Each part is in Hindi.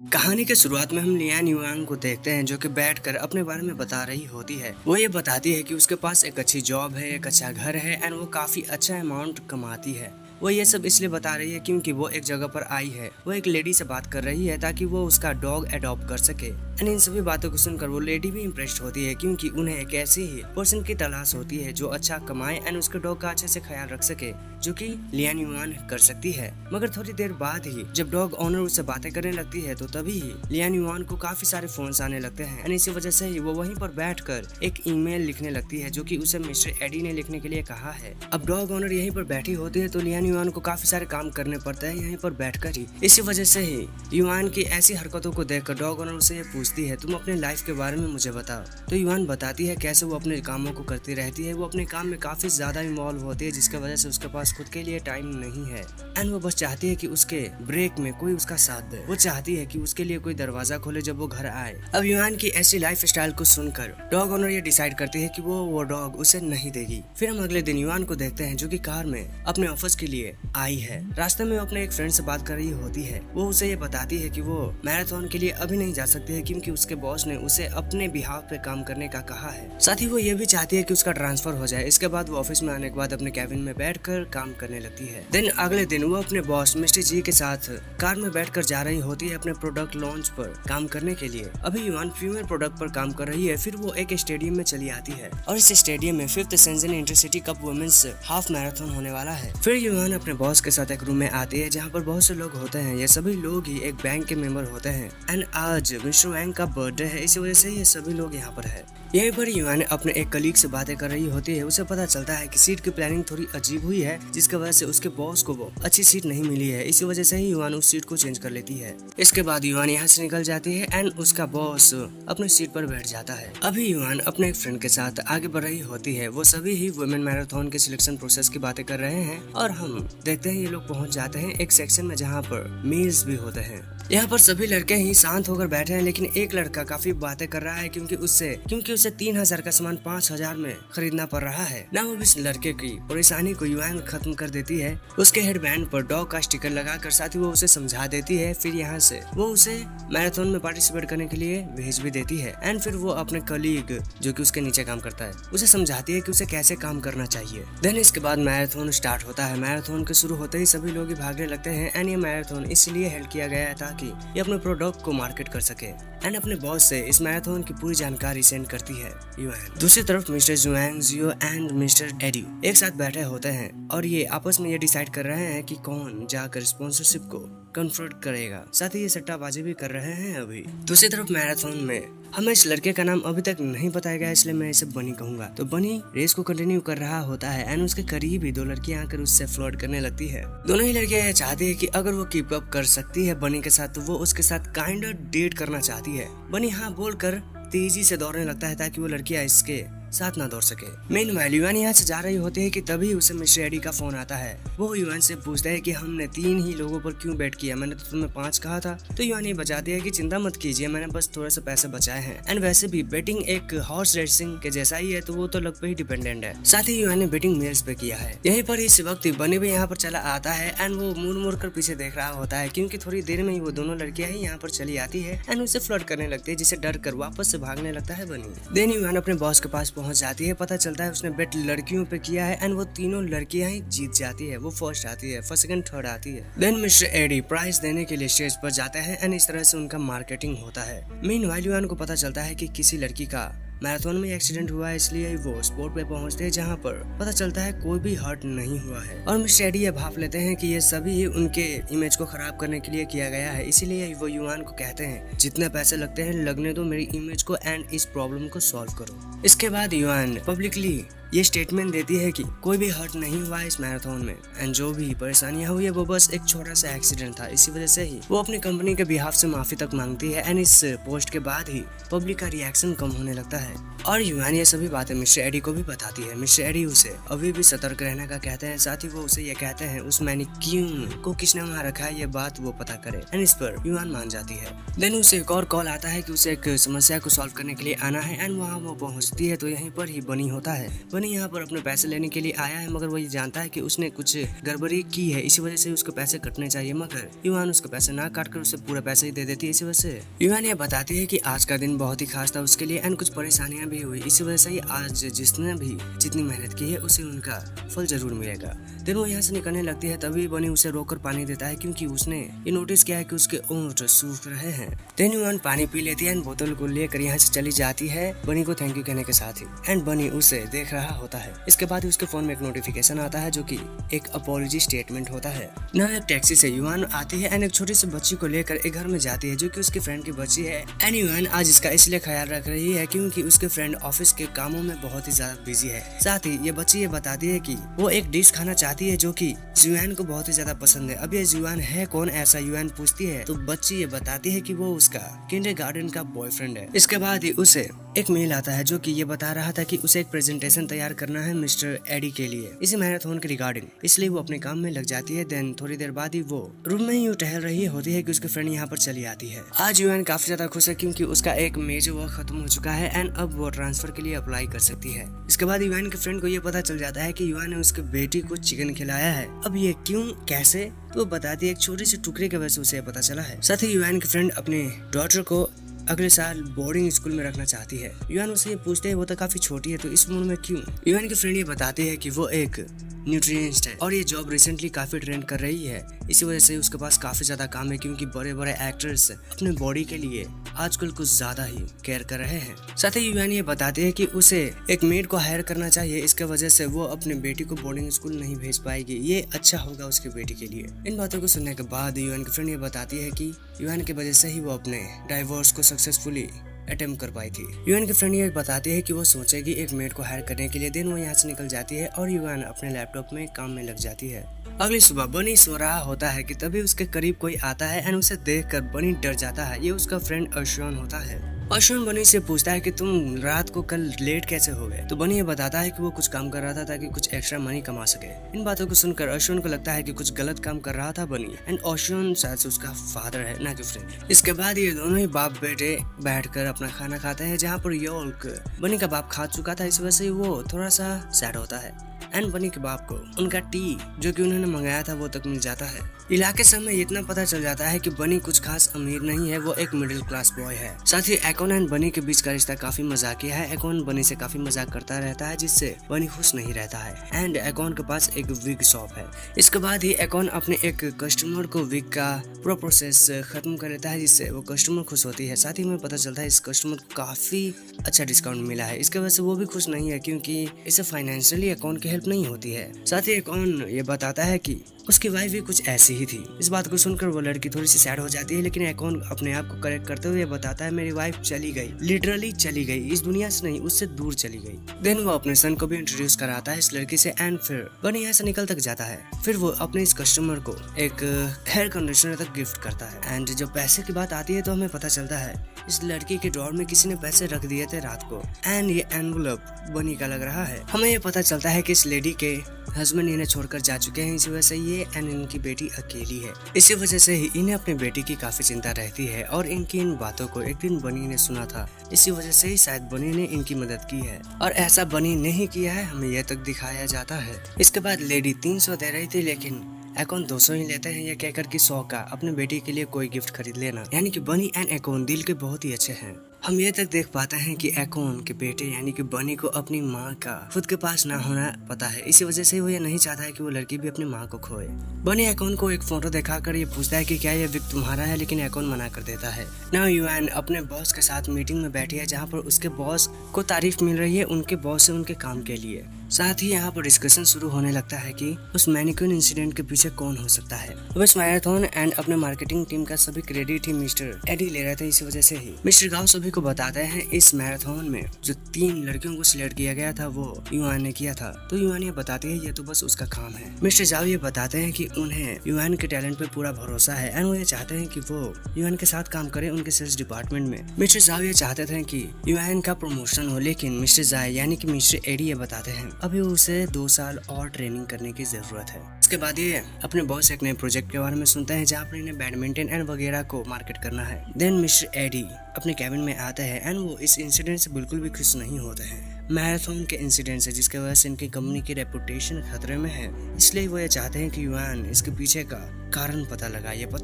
कहानी के शुरुआत में हम लियान युआंग को देखते हैं जो कि बैठकर अपने बारे में बता रही होती है। वो ये बताती है कि उसके पास एक अच्छी जॉब है, एक अच्छा घर है एंड वो काफी अच्छा अमाउंट कमाती है। वो ये सब इसलिए बता रही है क्योंकि वो एक जगह पर आई है। वो एक लेडी से बात कर रही है ताकि वो उसका डॉग अडॉप्ट कर सके एंड इन सभी बातों को सुनकर वो लेडी भी इम्प्रेस्ड होती है क्योंकि उन्हें एक ऐसी ही पर्सन की तलाश होती है जो अच्छा कमाए एंड उसके डॉग का अच्छे से ख्याल रख सके, जो कि लियान युआन कर सकती है। मगर थोड़ी देर बाद ही जब डॉग ऑनर उससे बातें करने लगती है तो तभी ही लियान युआन को काफी सारे फोन्स आने लगते हैं एंड इसी वजह से ही वो वहीं पर बैठकर एक ईमेल लिखने लगती है जो कि उसे मिस्टर एडी ने लिखने के लिए कहा है। अब डॉग ऑनर यहीं पर बैठी होती है तो लियान युआन को काफी सारे काम करने पड़ते हैं यहीं पर बैठकर ही। इसी वजह से ही युआन की ऐसी हरकतों को देखकर डॉग ऑनर उसे ये पूछती है, तुम अपने लाइफ के बारे में मुझे बताओ। तो युआन बताती है कैसे वो अपने कामों को करती रहती है। वो अपने काम में काफी ज्यादा इन्वॉल्व होती है जिसकी वजह से उसके पास खुद के लिए टाइम नहीं है एंड वो बस चाहती है कि उसके ब्रेक में कोई उसका साथ दे। वो चाहती है कि उसके लिए कोई दरवाजा खोले जब वो घर आए। अब युआन की ऐसी लाइफ स्टाइल को सुनकर डॉग ओनर ये डिसाइड करती है कि वो डॉग उसे नहीं देगी। फिर हम अगले दिन युआन को देखते हैं जो कि कार में अपने ऑफिस के लिए आई है। रास्ते में वो अपने एक फ्रेंड से बात कर रही होती है। वो उसे ये बताती है कि वो मैराथन के लिए अभी नहीं जा सकती है क्योंकि उसके बॉस ने उसे अपने बिहाफ पे काम करने का कहा है। साथ ही वो ये भी चाहती है कि उसका ट्रांसफर हो जाए। इसके बाद वो ऑफिस में आने के बाद अपने कैबिन में बैठकर काम करने लगती है। देन अगले दिन वो अपने बॉस मिस्टर जी के साथ कार में बैठकर जा रही होती है अपने प्रोडक्ट लॉन्च पर काम करने के लिए। अभी युआन फीमेल प्रोडक्ट पर काम कर रही है। फिर वो एक स्टेडियम में चली आती है और इस स्टेडियम में 5th Shenzhen intercity cup women's half marathon होने वाला है। फिर युआन अपने बॉस के साथ एक रूम में आती है जहाँ पर बहुत से लोग होते हैं। ये सभी लोग ही एक बैंक के मेंबर होते हैं एंड आज मिस्टर वैंग का बर्थडे है, इसी वजह से ये सभी लोग यहाँ पर है। यहीं पर युआन अपने एक कलीग से बातें कर रही होती है। उसे पता चलता है कि सीट की प्लानिंग थोड़ी अजीब हुई है जिसकी वजह से उसके बॉस को वो अच्छी सीट नहीं मिली है। इसी वजह से ही युआन उस सीट को चेंज कर लेती है। इसके बाद युआन यहाँ से निकल जाती है एंड उसका बॉस अपने सीट पर बैठ जाता है। अभी युआन अपने एक फ्रेंड के साथ आगे बढ़ रही होती है। वो सभी ही वुमेन मैराथन के सिलेक्शन प्रोसेस की बातें कर रहे हैं और हम देखते हैं ये लोग पहुंच जाते हैं एक सेक्शन में जहाँ पर मेल्स भी होते हैं। यहाँ पर सभी लड़के ही शांत होकर बैठे हैं लेकिन एक लड़का काफी बातें कर रहा है क्योंकि उसे 3000 का सामान 5000 में खरीदना पड़ रहा है ना। वो इस लड़के की परेशानी को युआन खत्म कर देती है। उसके हेडबैंड पर डॉग का स्टिकर लगाकर साथ ही वो उसे समझा देती है। फिर यहाँ से वो उसे मैराथन में पार्टिसिपेट करने के लिए भेज भी देती है एंड फिर वो अपने कलीग जो कि उसके नीचे काम करता है उसे समझाती है कि उसे कैसे काम करना चाहिए। देन इसके बाद मैराथन स्टार्ट होता है। मैराथन के शुरू होते ही सभी लोग भागने लगते हैं एंड ये मैराथन इसलिए हेल्प किया गया है ताकि ये अपने प्रोडक्ट को मार्केट कर सके एंड अपने बॉस से इस मैराथन की पूरी जानकारी सेंड करती है युआन। दूसरी तरफ mister Zhuang Jio and mister Eddie एक साथ बैठे होते हैं और ये आपस में ये डिसाइड कर रहे हैं कि कौन जाकर स्पॉन्सरशिप को कन्फर्ट करेगा। साथ ही ये सट्टाबाजी भी कर रहे हैं। अभी दूसरी तरफ मैराथन में हमें इस लड़के का नाम अभी तक नहीं बताया गया इसलिए मैं इसे बनी कहूंगा। तो बनी रेस को कंटिन्यू कर रहा होता है एंड उसके करीब ही दो लड़कियां आकर उससे फ्लर्ट करने लगती है। दोनों ही लड़कियां ये चाहती है कि अगर वो कीप अप कर सकती है बनी के साथ तो वो उसके साथ काइंड ऑफ डेट करना चाहती है। बनी हाँ बोलकर तेजी से दौड़ने लगता है ताकि वो लड़कियां इसके साथ ना दौड़ सके। मेनवाइल युआन यहाँ से जा रही होती है कि तभी उसे मिस्टर एडी का फोन आता है। वो युआन से पूछता है कि हमने 3 ही लोगों पर क्यों बेट किया, मैंने तो तुम्हें 5 कहा था। तो युआन ये बचाती है कि चिंता मत कीजिए, मैंने बस थोड़े से पैसे बचाए हैं एंड वैसे भी बेटिंग एक हॉर्स रेसिंग के जैसा ही है तो वो तो लक पे ही डिपेंडेंट है। साथ ही युआन ने बेटिंग मेल्स पे किया है। यहीं पर इस वक्त बनी भी यहाँ पर चला आता है एंड वो मुड़ कर पीछे देख रहा होता है क्योंकि थोड़ी देर में ही वो दोनों लड़कियां ही यहाँ पर चली आती है एंड उसे फ्लर्ट करने लगती है जिसे डर कर वापस से भागने लगता है बनी। देन युआन अपने बॉस के पास पहुंच जाती है। पता चलता है उसने बेट लड़कियों पे किया है एंड वो तीनों लड़कियां ही जीत जाती है। वो फर्स्ट आती है, फर्स्ट सेकंड थर्ड आती है। देन मिस्टर एडी प्राइज देने के लिए स्टेज पर जाते हैं एंड इस तरह से उनका मार्केटिंग होता है। मीनवाइल युआन को पता चलता है कि किसी लड़की का मैराथन में एक्सीडेंट हुआ है इसलिए वो स्पॉट पे पहुंचते हैं जहां पर पता चलता है कोई भी हर्ट नहीं हुआ है और मिस्टर एडी ये भाप लेते हैं कि ये सभी ही उनके इमेज को खराब करने के लिए किया गया है। इसीलिए वो युआन को कहते हैं जितने पैसे लगते हैं लगने दो मेरी इमेज को एंड इस प्रॉब्लम को सॉल्व करो। इसके बाद युआन पब्लिकली ये स्टेटमेंट देती है कि कोई भी हर्ट नहीं हुआ इस मैराथन में एंड जो भी परेशानियां हुई है वो बस एक छोटा सा एक्सीडेंट था। इसी वजह से ही वो अपनी कंपनी के बिहाफ से माफी तक मांगती है एंड इस पोस्ट के बाद ही पब्लिक का रिएक्शन कम होने लगता है और युआन ये सभी बातें मिस्टर एडी को भी बताती है। मिस्टर एडी उसे अभी भी सतर्क रहने का कहते हैं। साथ ही वो उसे ये कहते हैं उस मैनिक्यून को किसने वहाँ रखा है ये बात वो पता करे एंड इस पर युआन मान जाती है। देन उसे एक और कॉल आता है कि उसे एक समस्या को सॉल्व करने के लिए आना है एंड वहाँ वो पहुँचती है तो यहीं पर ही बनी होता है। बनी यहाँ पर अपने पैसे लेने के लिए आया है, मगर वो ये जानता है कि उसने कुछ गड़बड़ी की है, इसी वजह से उसको पैसे कटने चाहिए, मगर युआन उसको पैसे ना काट कर उसे पूरे पैसे ही दे देती है। इसी वजह से युआन ये बताती है कि आज का दिन बहुत ही खास था उसके लिए एंड कुछ परेशानियां भी हुई, इसी वजह से ही आज जिसने भी जितनी मेहनत की है उसे उनका फल जरूर मिलेगा। दिन वो यहाँ से निकलने लगती है, तभी बनी उसे रोककर पानी देता है क्योंकि उसने ये नोटिस किया है कि उसके ओंठ सूख रहे हैं। देन युआन पानी पी लेती है एंड बोतल को लेकर यहाँ से चली जाती है बनी को थैंक यू कहने के साथ ही, एंड बनी उसे देख रहा होता है। इसके बाद उसके फोन में एक नोटिफिकेशन आता है जो कि एक अपॉलजी स्टेटमेंट होता है। ना एक टैक्सी से युआन आती है एंड एक छोटी सी बच्ची को लेकर एक घर में जाती है जो कि उसकी फ्रेंड की बच्ची है। एंड युआन आज इसका इसलिए ख्याल रख रही है क्योंकि उसके फ्रेंड ऑफिस के कामों में बहुत ही ज्यादा बिजी है। साथ ही ये बच्ची ये बताती है कि वो एक डिश खाना चाहती है जो कि युआन को बहुत ही ज्यादा पसंद है। अब ये युआन है कौन ऐसा युआन पूछती है तो बच्ची ये बताती है कि वो उसका किंडरगार्टन का बॉयफ्रेंड है। इसके बाद ही उसे एक मेल आता है जो कि ये बता रहा था कि उसे एक प्रेजेंटेशन तैयार करना है मिस्टर एडी के लिए इसी मैराथन के रिगार्डिंग, इसलिए वो अपने काम में लग जाती है। देन थोड़ी देर बाद ही वो रूम में ही टहल रही होती है कि उसके फ्रेंड यहाँ पर चली आती है। आज युआन काफी ज्यादा खुश है क्योंकि उसका एक मेजर वर्क खत्म हो चुका है एंड अब वो ट्रांसफर के लिए अप्लाई कर सकती है। इसके बाद युआन के फ्रेंड को ये पता चल जाता है कि युआन ने उसके बेटी को चिकन खिलाया है। अब ये क्यों कैसे तो बताती है एक छोटे से टुकड़े की वजह से उसे पता चला है। साथ ही युआन के फ्रेंड अपने डॉटर को अगले साल बोर्डिंग स्कूल में रखना चाहती है। युआन उससे ये पूछते हैं वो तो काफी छोटी है तो इस उम्र में क्यों। युआन की फ्रेंड ये बताती है कि वो एक न्यूट्रिएंटिस्ट है और ये जॉब रिसेंटली काफी ट्रेंड कर रही है, इसी वजह से उसके पास काफी ज्यादा काम है क्योंकि बड़े बड़े एक्टर्स अपने बॉडी के लिए आजकल कुछ ज्यादा ही केयर कर रहे हैं। साथ ही युआन ये बताते हैं कि उसे एक मेड को हायर करना चाहिए, इसके वजह से वो अपने बेटी को बोर्डिंग स्कूल नहीं भेज पाएगी, ये अच्छा होगा उसकी बेटी के लिए। इन बातों को सुनने के बाद युआन की फ्रेंड ये बताती है कि युआन की वजह से ही वो अपने डाइवोर्स को सक्सेसफुली अटेम्प्ट कर पाई थी। युआन की फ्रेंड ये बताती है कि वो सोचेगी एक मेड को हायर करने के लिए। दिन वो यहाँ से निकल जाती है और युआन अपने लैपटॉप में काम में लग जाती है। अगली सुबह बनी सो रहा होता है कि तभी उसके करीब कोई आता है एंड उसे देखकर बनी डर जाता है। ये उसका फ्रेंड अर्शुन होता है। अर्शुन बनी से पूछता है कि तुम रात को कल लेट कैसे हो गए, तो बनी ये बताता है कि वो कुछ काम कर रहा था ताकि कुछ एक्स्ट्रा मनी कमा सके। इन बातों को सुनकर अर्शुन को लगता है कि कुछ गलत काम कर रहा था बनी एंड अर्शुन शायद से उसका फादर है ना कि फ्रेंड। इसके बाद ये दोनों ही बाप बेटे बैठकर अपना खाना खाते हैं जहाँ पर योल्क बनी का बाप खा चुका था, इस वजह से वो थोड़ा सा सैड होता है एंड बनी के बाप को उनका टी जो कि उन्होंने मंगाया था वो तक मिल जाता है। इलाके से हमें इतना पता चल जाता है कि बनी कुछ खास अमीर नहीं है, वो एक मिडिल क्लास बॉय है। साथ ही एकॉन एंड बनी के बीच का रिश्ता काफी मजाकिया है। एकॉन बनी से काफी मजाक करता रहता है जिससे बनी खुश नहीं रहता है एंड एकॉन के पास एक विग शॉप है। इसके बाद ही एकॉन अपने एक कस्टमर को विग का पूरा प्रोसेस खत्म कर लेता है जिससे वो कस्टमर खुश होती है। साथ ही हमें पता चलता है इस कस्टमर को काफी अच्छा डिस्काउंट मिला है, इसके वजह से वो भी खुश नहीं है क्योंकि इसे फाइनेंशियली एकॉन की हेल्प नहीं होती है। साथ ही एकॉन ये बताता है कि उसकी वाइफ भी कुछ ऐसी ही थी। इस बात को सुनकर वो लड़की थोड़ी सी सैड हो जाती है, लेकिन एकॉन अपने आप को करेक्ट करते हुए बताता है मेरी वाइफ चली गई, लिटरली चली गई, इस दुनिया से नहीं उससे दूर चली गई। देन वो अपने सन को भी इंट्रोड्यूस कराता है इस लड़की से एंड फिर बनी यहाँ से निकल तक जाता है। फिर वो अपने इस कस्टमर को एक हेयर कंडीशनर तक गिफ्ट करता है एंड जब पैसे की बात आती है तो हमें पता चलता है इस लड़की के ड्रॉर में किसी ने पैसे रख दिए थे रात को एंड ये एनवलप बनी का लग रहा है। हमें ये पता चलता है कि इस लेडी के हस्बैंड इन्हें छोड़कर जा चुके हैं, इसी वजह से ये एंड इनकी बेटी अकेली है। इसी वजह से ही इन्हें अपनी बेटी की काफी चिंता रहती है और इनकी इन बातों को एक दिन बनी ने सुना था, इसी वजह से ही शायद बनी ने इनकी मदद की है और ऐसा बनी नहीं किया है हमें यह तक दिखाया जाता है। इसके बाद लेडी 300 दे रही थी लेकिन एकॉन 200 ही लेते हैं, ये कहकर कि 100 का अपने बेटी के लिए कोई गिफ्ट खरीद लेना। यानी कि बनी एंड एकॉन दिल के बहुत ही अच्छे हैं। हम ये तक देख पाते हैं कि एकॉन के बेटे यानी कि बनी को अपनी माँ का खुद के पास ना होना पता है, इसी वजह से वो ये नहीं चाहता है कि वो लड़की भी अपनी माँ को खोए। बनी एकॉन को एक फोटो दिखाकर ये पूछता है कि क्या ये विक तुम्हारा है, लेकिन एकॉन मना कर देता है। नाउ युआन अपने बॉस के साथ मीटिंग में बैठी है जहाँ पर उसके बॉस को तारीफ मिल रही है उनके बॉस से उनके काम के लिए। साथ ही यहाँ पर डिस्कशन शुरू होने लगता है कि उस मैनिक्विन इंसिडेंट के पीछे कौन हो सकता है। अब इस मैराथन एंड अपने मार्केटिंग टीम का सभी क्रेडिट ही मिस्टर एडी ले रहे थे, इसी वजह से ही मिस्टर गाओ सभी को बताते हैं इस मैराथन में जो 3 लड़कियों को सिलेक्ट किया गया था वो युआन ने किया था। तो युआन ये बताती है ये तो बस उसका काम है। मिस्टर जाओ ये बताते हैं कि उन्हें युआन के टैलेंट पे पूरा भरोसा है एंड वो ये चाहते हैं कि वो युआन के साथ काम करे उनके सेल्स डिपार्टमेंट में। मिस्टर जाओ ये चाहते थे कि युआन का प्रमोशन हो, लेकिन मिस्टर जाय यानी कि मिस्टर एडी ये बताते हैं अभी उसे 2 साल और ट्रेनिंग करने की जरूरत है। उसके बाद ये अपने बॉस एक नए प्रोजेक्ट के बारे में सुनते हैं जहाँ पर इन्हें बैडमिंटन एंड वगैरह को मार्केट करना है। देन मिस्टर एडी अपने कैबिन में आते हैं एंड वो इस इंसिडेंट से बिल्कुल भी खुश नहीं होते हैं, मैराथन के इंसिडेंट है जिसकी वजह से इनकी कंपनी की रेपुटेशन खतरे में है। इसलिए वो ये चाहते हैं कि युआन इसके पीछे का कारण पता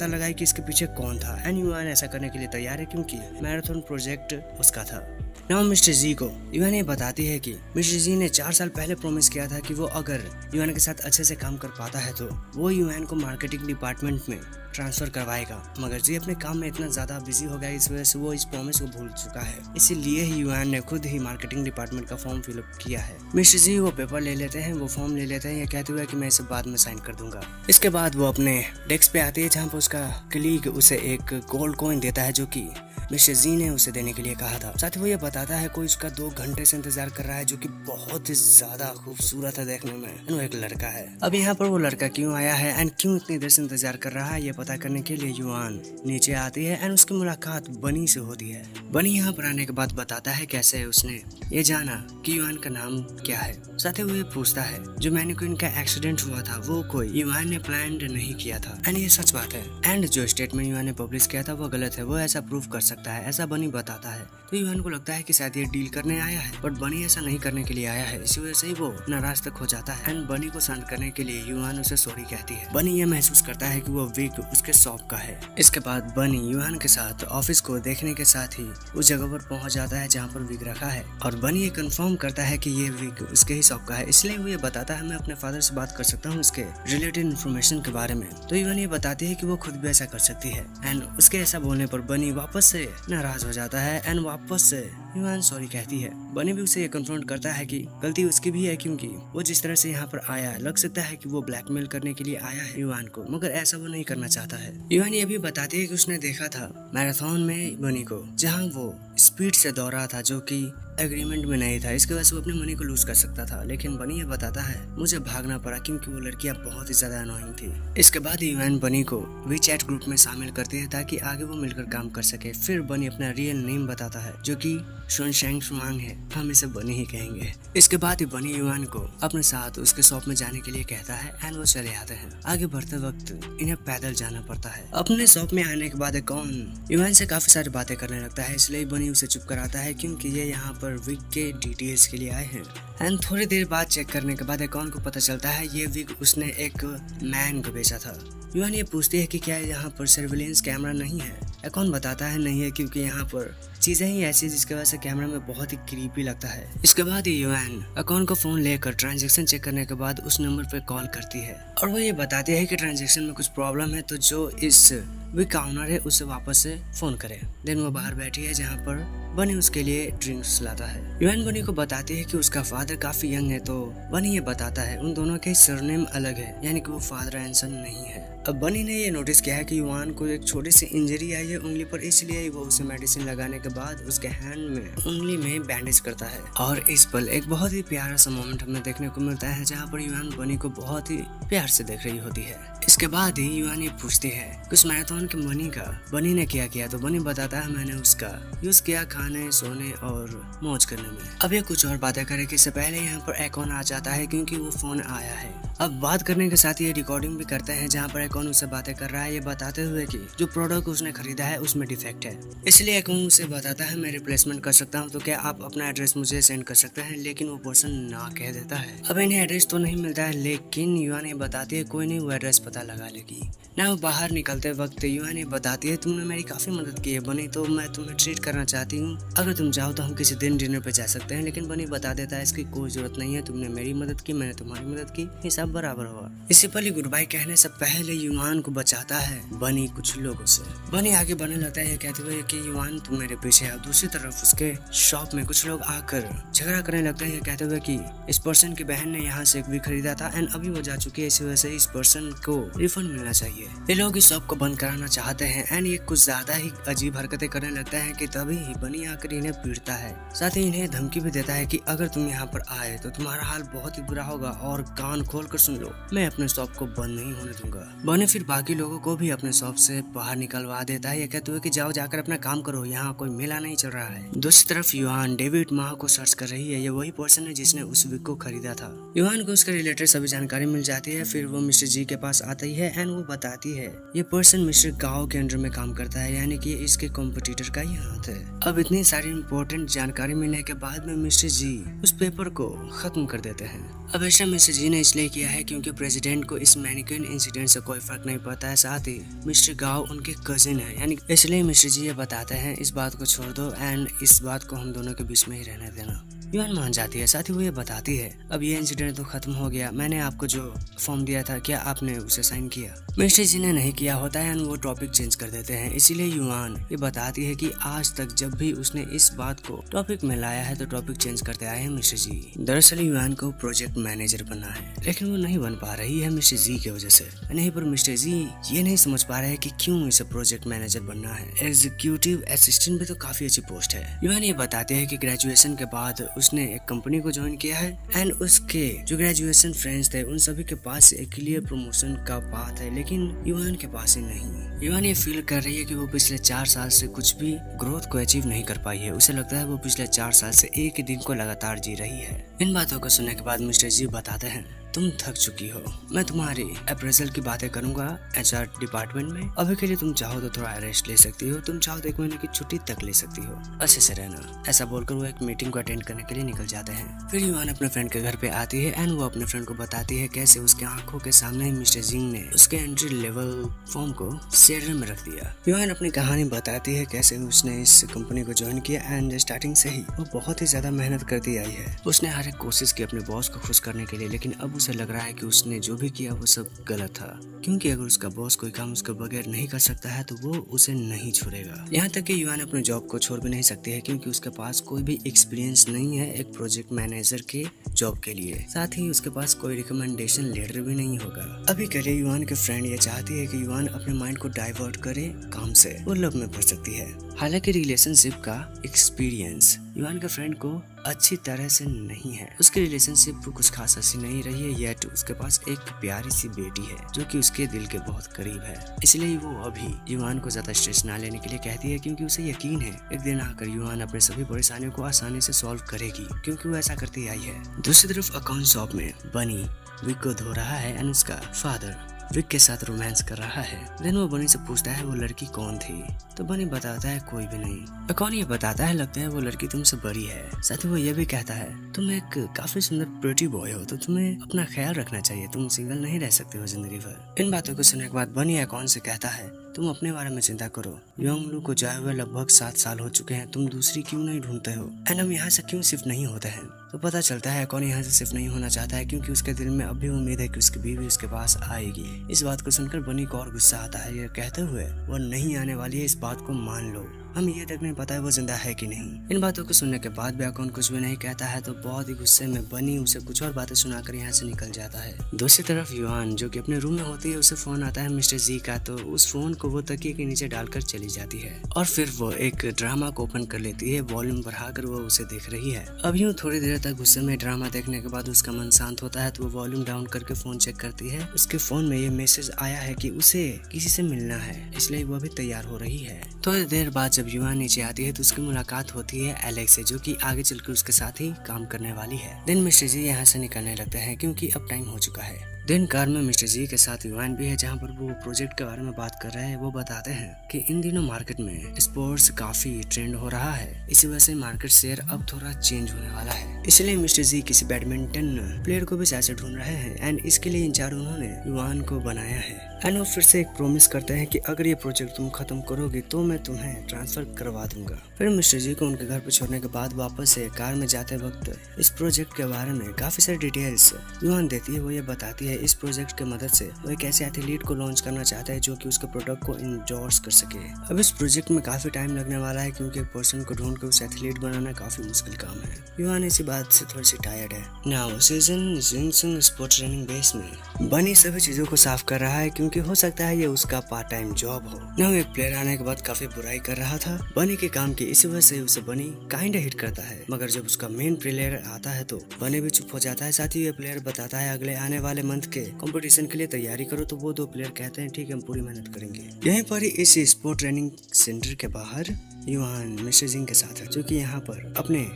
लगाए कि इसके पीछे कौन था। एंड युआन ऐसा करने के लिए तैयार है क्योंकि मैराथन प्रोजेक्ट उसका था। नाउ मिस्टर जी को युआन ये बताती है कि मिस्टर जी ने 4 साल पहले प्रॉमिस किया था कि वो अगर युआन के साथ अच्छे से काम कर पाता है तो वो युआन को मार्केटिंग डिपार्टमेंट में ट्रांसफर करवाएगा, मगर जी अपने काम में इतना ज्यादा बिजी हो गया इस वजह से वो इस प्रॉमिस को भूल चुका है। इसीलिए ही युआन ने खुद ही मार्केटिंग डिपार्टमेंट का फॉर्म फिलअप किया है। मिस्टर जी वो पेपर ले लेते हैं, वो फॉर्म ले लेते हैं, ये कहते हुए कि मैं इसे बाद में साइन कर दूंगा। इसके बाद वो अपने डेस्क पे आती है जहाँ पर उसका कलीग उसे एक गोल्ड कॉइन देता है जो कि मिस्टर जी ने उसे देने के लिए कहा था। साथ ही वो ये बताता है कोई उसका 2 घंटे से इंतजार कर रहा है जो कि बहुत ही ज्यादा खूबसूरत है देखने में। वो एक लड़का है। अब यहाँ पर वो लड़का क्यों आया है एंड क्यों इतनी देर से इंतजार कर रहा है ये पता करने के लिए युआन नीचे आती है एंड उसकी मुलाकात बनी से होती है। बनी यहाँ पर आने के बाद बताता है कैसे उसने ये जाना कि युआन का नाम क्या है। साथ ही वो ये पूछता है जो मैनिक्विन का एक्सीडेंट हुआ था वो कोई युआन ने प्लान नहीं किया था एंड ये सच बात है। एंड जो स्टेटमेंट युआन ने पब्लिश किया था वो गलत है, वो ऐसा प्रूव कर सकता है, ऐसा बनी बताता है। तो युआन को लगता है कि शायद ये डील करने आया है, बट बनी ऐसा नहीं करने के लिए आया है। इसी वजह से ही वो नाराज तक हो जाता है एंड बनी को शांत करने के लिए युआन उसे सॉरी कहती है। बनी ये महसूस करता है कि वो विग उसके शॉप का है। इसके बाद बनी युआन के साथ ऑफिस को देखने के साथ ही उस जगह पर पहुंच जाता है जहाँ पर विग रखा है और बनी ये कंफर्म करता है कि ये विग उसके ही शॉप का है। इसलिए वो ये बताता है मैं अपने फादर से बात कर सकता हूँ इसके रिलेटेड इन्फॉर्मेशन के बारे में। तो युआन ये बताती है कि वो खुद भी ऐसा कर सकती है एंड उसके ऐसा बोलने पर बनी वापस से नाराज हो जाता है एंड वापस से युआन सॉरी कहती है। बनी भी उसे ये कन्फ्रंट करता है कि गलती उसकी भी है क्योंकि वो जिस तरह से यहाँ पर आया है लग सकता है कि वो ब्लैकमेल करने के लिए आया है युआन को, मगर ऐसा वो नहीं करना चाहता है। युआन ये भी बताती है कि उसने देखा था मैराथन में बनी को जहाँ वो स्पीड से दौड़ा था जो कि एग्रीमेंट में नहीं था। इसके वजह से वो अपने मनी को लूज कर सकता था, लेकिन बनी ये बताता है मुझे भागना पड़ा क्योंकि वो लड़कियां बहुत ही ज्यादा अनोइंग थी। इसके बाद युआन बनी को वीचैट ग्रुप में शामिल करती है ताकि आगे वो मिलकर काम कर सके। फिर बनी अपना रियल नेम बताता है जो कि शुनशैंग शुआंग है, हम इसे बनी ही कहेंगे। इसके बाद ही बनी युआन को अपने साथ उसके शॉप में जाने के लिए कहता है एंड वो चले आते हैं। आगे बढ़ते वक्त इन्हें पैदल जाना पड़ता है। अपने शॉप में आने के बाद कौन युआन से काफी सारी बातें करने लगता है, इसलिए बनी उसे चुप कराता है क्योंकि ये यहाँ पर विग के डिटेल्स के लिए आए हैं। एंड थोड़ी देर बाद चेक करने के बाद अकाउंट को पता चलता है ये विग उसने एक मैन को बेचा था। युआन ये पूछती है कि क्या यहाँ पर सर्विलेंस कैमरा नहीं है। अकाउंट बताता है नहीं है क्योंकि यहाँ पर चीजें ही ऐसी जिसकी वजह से कैमरा में बहुत ही क्रीपी लगता है। इसके बाद युआन अकाउंट का फोन लेकर ट्रांजैक्शन चेक करने के बाद उस नंबर पर कॉल करती है और वो ये बताती है कि ट्रांजैक्शन में कुछ प्रॉब्लम है तो जो इस विग का ऑनर है उसे वापस से फोन करे। देन वो बाहर बैठी है जहाँ पर बनी उसके लिए ड्रिंक्स लाता है। युआन बनी को बताती है कि उसका फादर काफी यंग है तो बनी ये बताता है उन दोनों के सरनेम अलग है, यानी कि वो फादर एंड सन नहीं है। अब बनी ने ये नोटिस किया है कि युआन को एक छोटी सी इंजरी आई है उंगली पर, इसलिए वो उसे मेडिसिन लगाने के बाद उसके हैंड में उंगली में बैंडेज करता है। और इस पल एक बहुत ही प्यारा सा मोमेंट हमें देखने को मिलता है जहाँ पर युआन बनी को बहुत ही प्यार से देख रही होती है। इसके बाद ही युआन ये पूछती है कि उस मैराथन के मनी का बनी ने क्या किया, तो बनी बताता है मैंने उसका यूज किया खाने सोने और मौज करने में। अब ये कुछ और बातें करे कि इससे पहले यहाँ पर एकॉन आ जाता है क्योंकि वो फोन आया है। अब बात करने के साथ ये रिकॉर्डिंग भी करते हैं जहाँ पर एकॉन उससे बातें कर रहा है ये बताते हुए कि जो प्रोडक्ट उसने खरीदा है उसमें डिफेक्ट है। इसलिए एकॉन उसे बताता है मैं रिप्लेसमेंट कर सकता हूँ तो क्या आप अपना एड्रेस मुझे सेंड कर सकते हैं, लेकिन वो पर्सन ना कह देता है। अब इन्हें एड्रेस तो नहीं मिलता है लेकिन युआन ये बताती है कोई नहीं वो एड्रेस पता लगा लेगी। ना वो बाहर निकलते वक्त युआन ये बताती है तुमने मेरी काफी मदद की है बनी, तो मैं तुम्हें ट्रीट करना चाहती हूँ, अगर तुम चाहो तो हम किसी दिन डिनर पे जा सकते हैं। लेकिन बनी बता देता है इसकी कोई जरूरत नहीं है, तुमने मेरी मदद की मैंने तुम्हारी मदद की, ये सब बराबर हुआ। इसी पल गुड बाय कहने से पहले युआन को बचाता है बनी कुछ लोगों से। बनी आगे बढ़ने लगता है ये कहते हुए कि युआन तुम मेरे पीछे आओ। दूसरी तरफ उसके शॉप में कुछ लोग आकर झगड़ा करने लगते हैं ये कहते हुए कि इस पर्सन की बहन ने यहाँ से एक भी खरीदा था एंड अभी वो जा चुकी है, इसी वजह से इस पर्सन को रिफंड मिलना चाहिए। ये लोग इस शॉप को बंद कराना चाहते हैं एंड ये कुछ ज्यादा ही अजीब हरकतें करने लगता है कि तभी ही बनी आकर इन्हें पीटता है। साथ ही इन्हें धमकी भी देता है कि अगर तुम यहाँ पर आए तो तुम्हारा हाल बहुत ही बुरा होगा और कान खोल कर सुन लो, मैं अपने शॉप को बंद नहीं होने दूंगा। बनी फिर बाकी लोगों को भी अपने शॉप से बाहर निकलवा देता है ये कहते हुए कि जाओ जाकर अपना काम करो, यहाँ कोई मेला नहीं चल रहा है। दूसरी तरफ युआन डेविड माह को सर्च कर रही है, ये वही पर्सन है जिसने उस विग को खरीदा था। युआन को उसके रिलेटेड सभी जानकारी मिल जाती है। फिर वो मिस्टर जी के पास आती है एंड वो बताती है ये पर्सन मिस्टर गाओ के अंडर में काम करता है, यानी कि इसके कॉम्पिटिटर का ही हाथ है। अब इतनी सारी इम्पोर्टेंट जानकारी मिलने के बाद में मिस्टर जी उस पेपर को खत्म कर देते हैं। अब ऐसा मिस्टर जी ने इसलिए किया है क्योंकि प्रेसिडेंट को इस मैनिक्विन इंसिडेंट से कोई फर्क नहीं पड़ता है, साथ ही मिस्टर गाओ उनके कजिन है, यानी इसलिए मिस्टर जी ये बताते हैं इस बात को छोड़ दो एंड इस बात को हम दोनों के बीच में ही रहने देना। युआन मान जाती है, साथ ही वो ये बताती है अब ये इंसिडेंट तो खत्म हो गया, मैंने आपको जो फॉर्म दिया था क्या आपने उसे साइन किया? मिस्टर जी ने नहीं किया होता है एंड वो टॉपिक चेंज कर देते हैं। इसीलिए युआन ये बताती है कि आज तक जब भी उसने इस बात को टॉपिक में लाया है तो टॉपिक चेंज करते आए हैं मिस्टर जी। दरअसल युआन को प्रोजेक्ट मैनेजर बनना है लेकिन वो नहीं बन पा रही है मिस्टर जी की वजह से। नहीं पर मिस्टर जी ये नहीं समझ पा रहे हैं कि क्यों इसे प्रोजेक्ट मैनेजर बनना है। एग्जीक्यूटिव असिस्टेंट भी तो काफी अच्छी पोस्ट है। युआन ये बताते हैं कि ग्रेजुएशन के बाद उसने एक कंपनी को ज्वाइन किया है एंड उसके जो ग्रेजुएशन फ्रेंड्स थे उन सभी के पास एक क्लियर प्रमोशन का पाथ है, लेकिन युआन के पास ही नहीं। युआन ये फील कर रही है कि वो पिछले 4 साल से कुछ भी ग्रोथ को अचीव नहीं कर पाई है। उसे लगता है वो पिछले 4 साल से एक ही दिन को लगातार जी रही है। इन बातों को सुनने के बाद मिस्टर जी बताते हैं तुम थक चुकी हो, मैं तुम्हारी अप्रेजल की बातें करूंगा HR डिपार्टमेंट में। अभी के लिए तुम चाहो तो थोड़ा रेस्ट ले सकती हो, तुम चाहो तो 1 महीने की छुट्टी तक ले सकती हो, अच्छे से रहना। ऐसा बोलकर वो एक मीटिंग को अटेंड करने के लिए निकल जाते हैं। फिर युआन अपने फ्रेंड के घर पे आती है एंड वो अपने फ्रेंड को बताती है कैसे उसके आंखों के सामने मिस्टर जिंग ने उसके एंट्री लेवल फॉर्म को शेयर में रख दिया। युआन अपनी कहानी बताती है कैसे उसने इस कंपनी को ज्वाइन किया एंड स्टार्टिंग से ही वो बहुत ही ज्यादा मेहनत करती आई है। उसने हर एक कोशिश की अपने बॉस को खुश करने के लिए, लेकिन अब उसे लग रहा है कि उसने जो भी किया वो सब गलत था, क्योंकि अगर उसका बॉस कोई काम उसके बगैर नहीं कर सकता है तो वो उसे नहीं छोड़ेगा। यहाँ तक कि युआन अपने जॉब को छोड़ भी नहीं सकती है क्योंकि उसके पास कोई भी एक्सपीरियंस नहीं है एक प्रोजेक्ट मैनेजर के जॉब के लिए, साथ ही उसके पास कोई रिकमेंडेशन लेटर भी नहीं होगा। अभी के लिए युआन के फ्रेंड ये चाहती है कि युआन अपने माइंड को डाइवर्ट करे काम से, वो लव में पड़ सकती है। हालांकि रिलेशनशिप का एक्सपीरियंस युआन के फ्रेंड को अच्छी तरह से नहीं है। उसकी रिलेशनशिप कुछ खास ऐसी नहीं रही है, येट उसके पास एक प्यारी सी बेटी है जो कि उसके दिल के बहुत करीब है। इसलिए वो अभी युआन को ज्यादा स्ट्रेस ना लेने के लिए कहती है क्योंकि उसे यकीन है एक दिन आकर युआन अपने सभी परेशानियों को आसानी से सॉल्व करेगी, क्योंकि वो ऐसा करती आई है। दूसरी तरफ अकाउंट शॉप में बनी विग को धो रहा है एंड उसका फादर विग के साथ रोमांस कर रहा है। देन वो बनी से पूछता है वो लड़की कौन थी, तो बनी बताता है कोई भी नहीं। कौन ये बताता है लगता है वो लड़की तुमसे बड़ी है। साथ ही वो ये भी कहता है तुम एक काफी सुंदर प्रिटी बॉय हो तो तुम्हें अपना ख्याल रखना चाहिए, तुम सिंगल नहीं रह सकते हो जिंदगी भर। इन बातों को सुनने के बाद बनी कौन से कहता है तुम अपने बारे में चिंता करो, योंग लू को जाए हुए लगभग 7 साल हो चुके हैं, तुम दूसरी क्यों नहीं ढूंढते हो एंड हम यहाँ से क्यों शिफ्ट नहीं होते हैं। तो पता चलता है कौन यहाँ से शिफ्ट नहीं होना चाहता है क्योंकि उसके दिल में अब भी उम्मीद है कि उसकी बीवी उसके पास आएगी। इस बात को सुनकर बनी को और गुस्सा आता है, ये कहते हुए वो नहीं आने वाली है, इस बात को मान लो, हम ये तक नहीं पता है वो जिंदा है कि नहीं। इन बातों को सुनने के बाद भी अकॉन कुछ भी नहीं कहता है तो बहुत ही गुस्से में बनी उसे कुछ और बातें सुनाकर यहाँ से निकल जाता है। दूसरी तरफ युआन जो कि अपने रूम में होती है, उसे फोन आता है मिस्टर जी का, तो उस फोन को वो तकिए के नीचे डालकर चली जाती है और फिर वो एक ड्रामा को ओपन कर लेती है, वॉल्यूम बढ़ाकर वो उसे देख रही है। अब यूँ थोड़ी देर तक गुस्से में ड्रामा देखने के बाद उसका मन शांत होता है तो वो वॉल्यूम डाउन करके फोन चेक करती है। उसके फोन में ये मैसेज आया है कि उसे किसी से मिलना है, इसलिए वो भी तैयार हो रही है। थोड़ी देर बाद जब युआन नीचे आती है तो उसकी मुलाकात होती है एलेक्स से, जो कि आगे चलकर उसके साथ ही काम करने वाली है। देन मिस्टर जी यहाँ से निकलने लगते हैं क्योंकि अब टाइम हो चुका है। दिन कार में मिस्टर जी के साथ युआन भी है जहाँ पर वो प्रोजेक्ट के बारे में बात कर रहे हैं। वो बताते हैं कि इन दिनों मार्केट में स्पोर्ट्स काफी ट्रेंड हो रहा है, इसी वजह से मार्केट शेयर अब थोड़ा चेंज होने वाला है, इसलिए मिस्टर जी किसी बैडमिंटन प्लेयर को भी शायद ढूंढ रहे हैं एंड इसके लिए इंचार्ज उन्होंने युआन को बनाया है। एंड वो फिर से एक प्रॉमिस करते हैं कि अगर ये प्रोजेक्ट तुम खत्म करोगे तो मैं तुम्हें ट्रांसफर करवा दूंगा। फिर मिस्टर जी को उनके घर पर छोड़ने के बाद वापस से कार में जाते वक्त इस प्रोजेक्ट के बारे में काफी सारी डिटेल्स युआन देती है। वो ये बताती है इस प्रोजेक्ट की मदद से वो एक ऐसे एथलीट को लॉन्च करना चाहता है जो कि उसके प्रोडक्ट को एंडोर्स कर सके। अब इस प्रोजेक्ट में काफी टाइम लगने वाला है क्योंकि एक पर्सन को ढूंढ कर उस एथलीट बनाना काफी मुश्किल काम है। युआन इसी बात से थोड़ी सी टायर्ड है। Now season Jinson sport training base में बनी सभी चीजों को साफ कर रहा है क्योंकि हो सकता है ये उसका पार्ट टाइम जॉब हो। नाउ एक प्लेयर आने के बाद काफी बुराई कर रहा था बनी के काम की, इसी वजह से उसे बनी काइंड हिट करता है, मगर जब उसका मेन प्लेयर आता है तो बनी भी चुप हो जाता है। साथ ही ये प्लेयर बताता है अगले आने वाले मंथ के कंपटीशन के लिए तैयारी करो, तो वो 2 प्लेयर कहते हैं ठीक है हम पूरी मेहनत करेंगे। यहीं पर ही इस स्पोर्ट ट्रेनिंग सेंटर के बाहर युआन मिस्टर जिंग के साथ है जो कि यहाँ पर अपने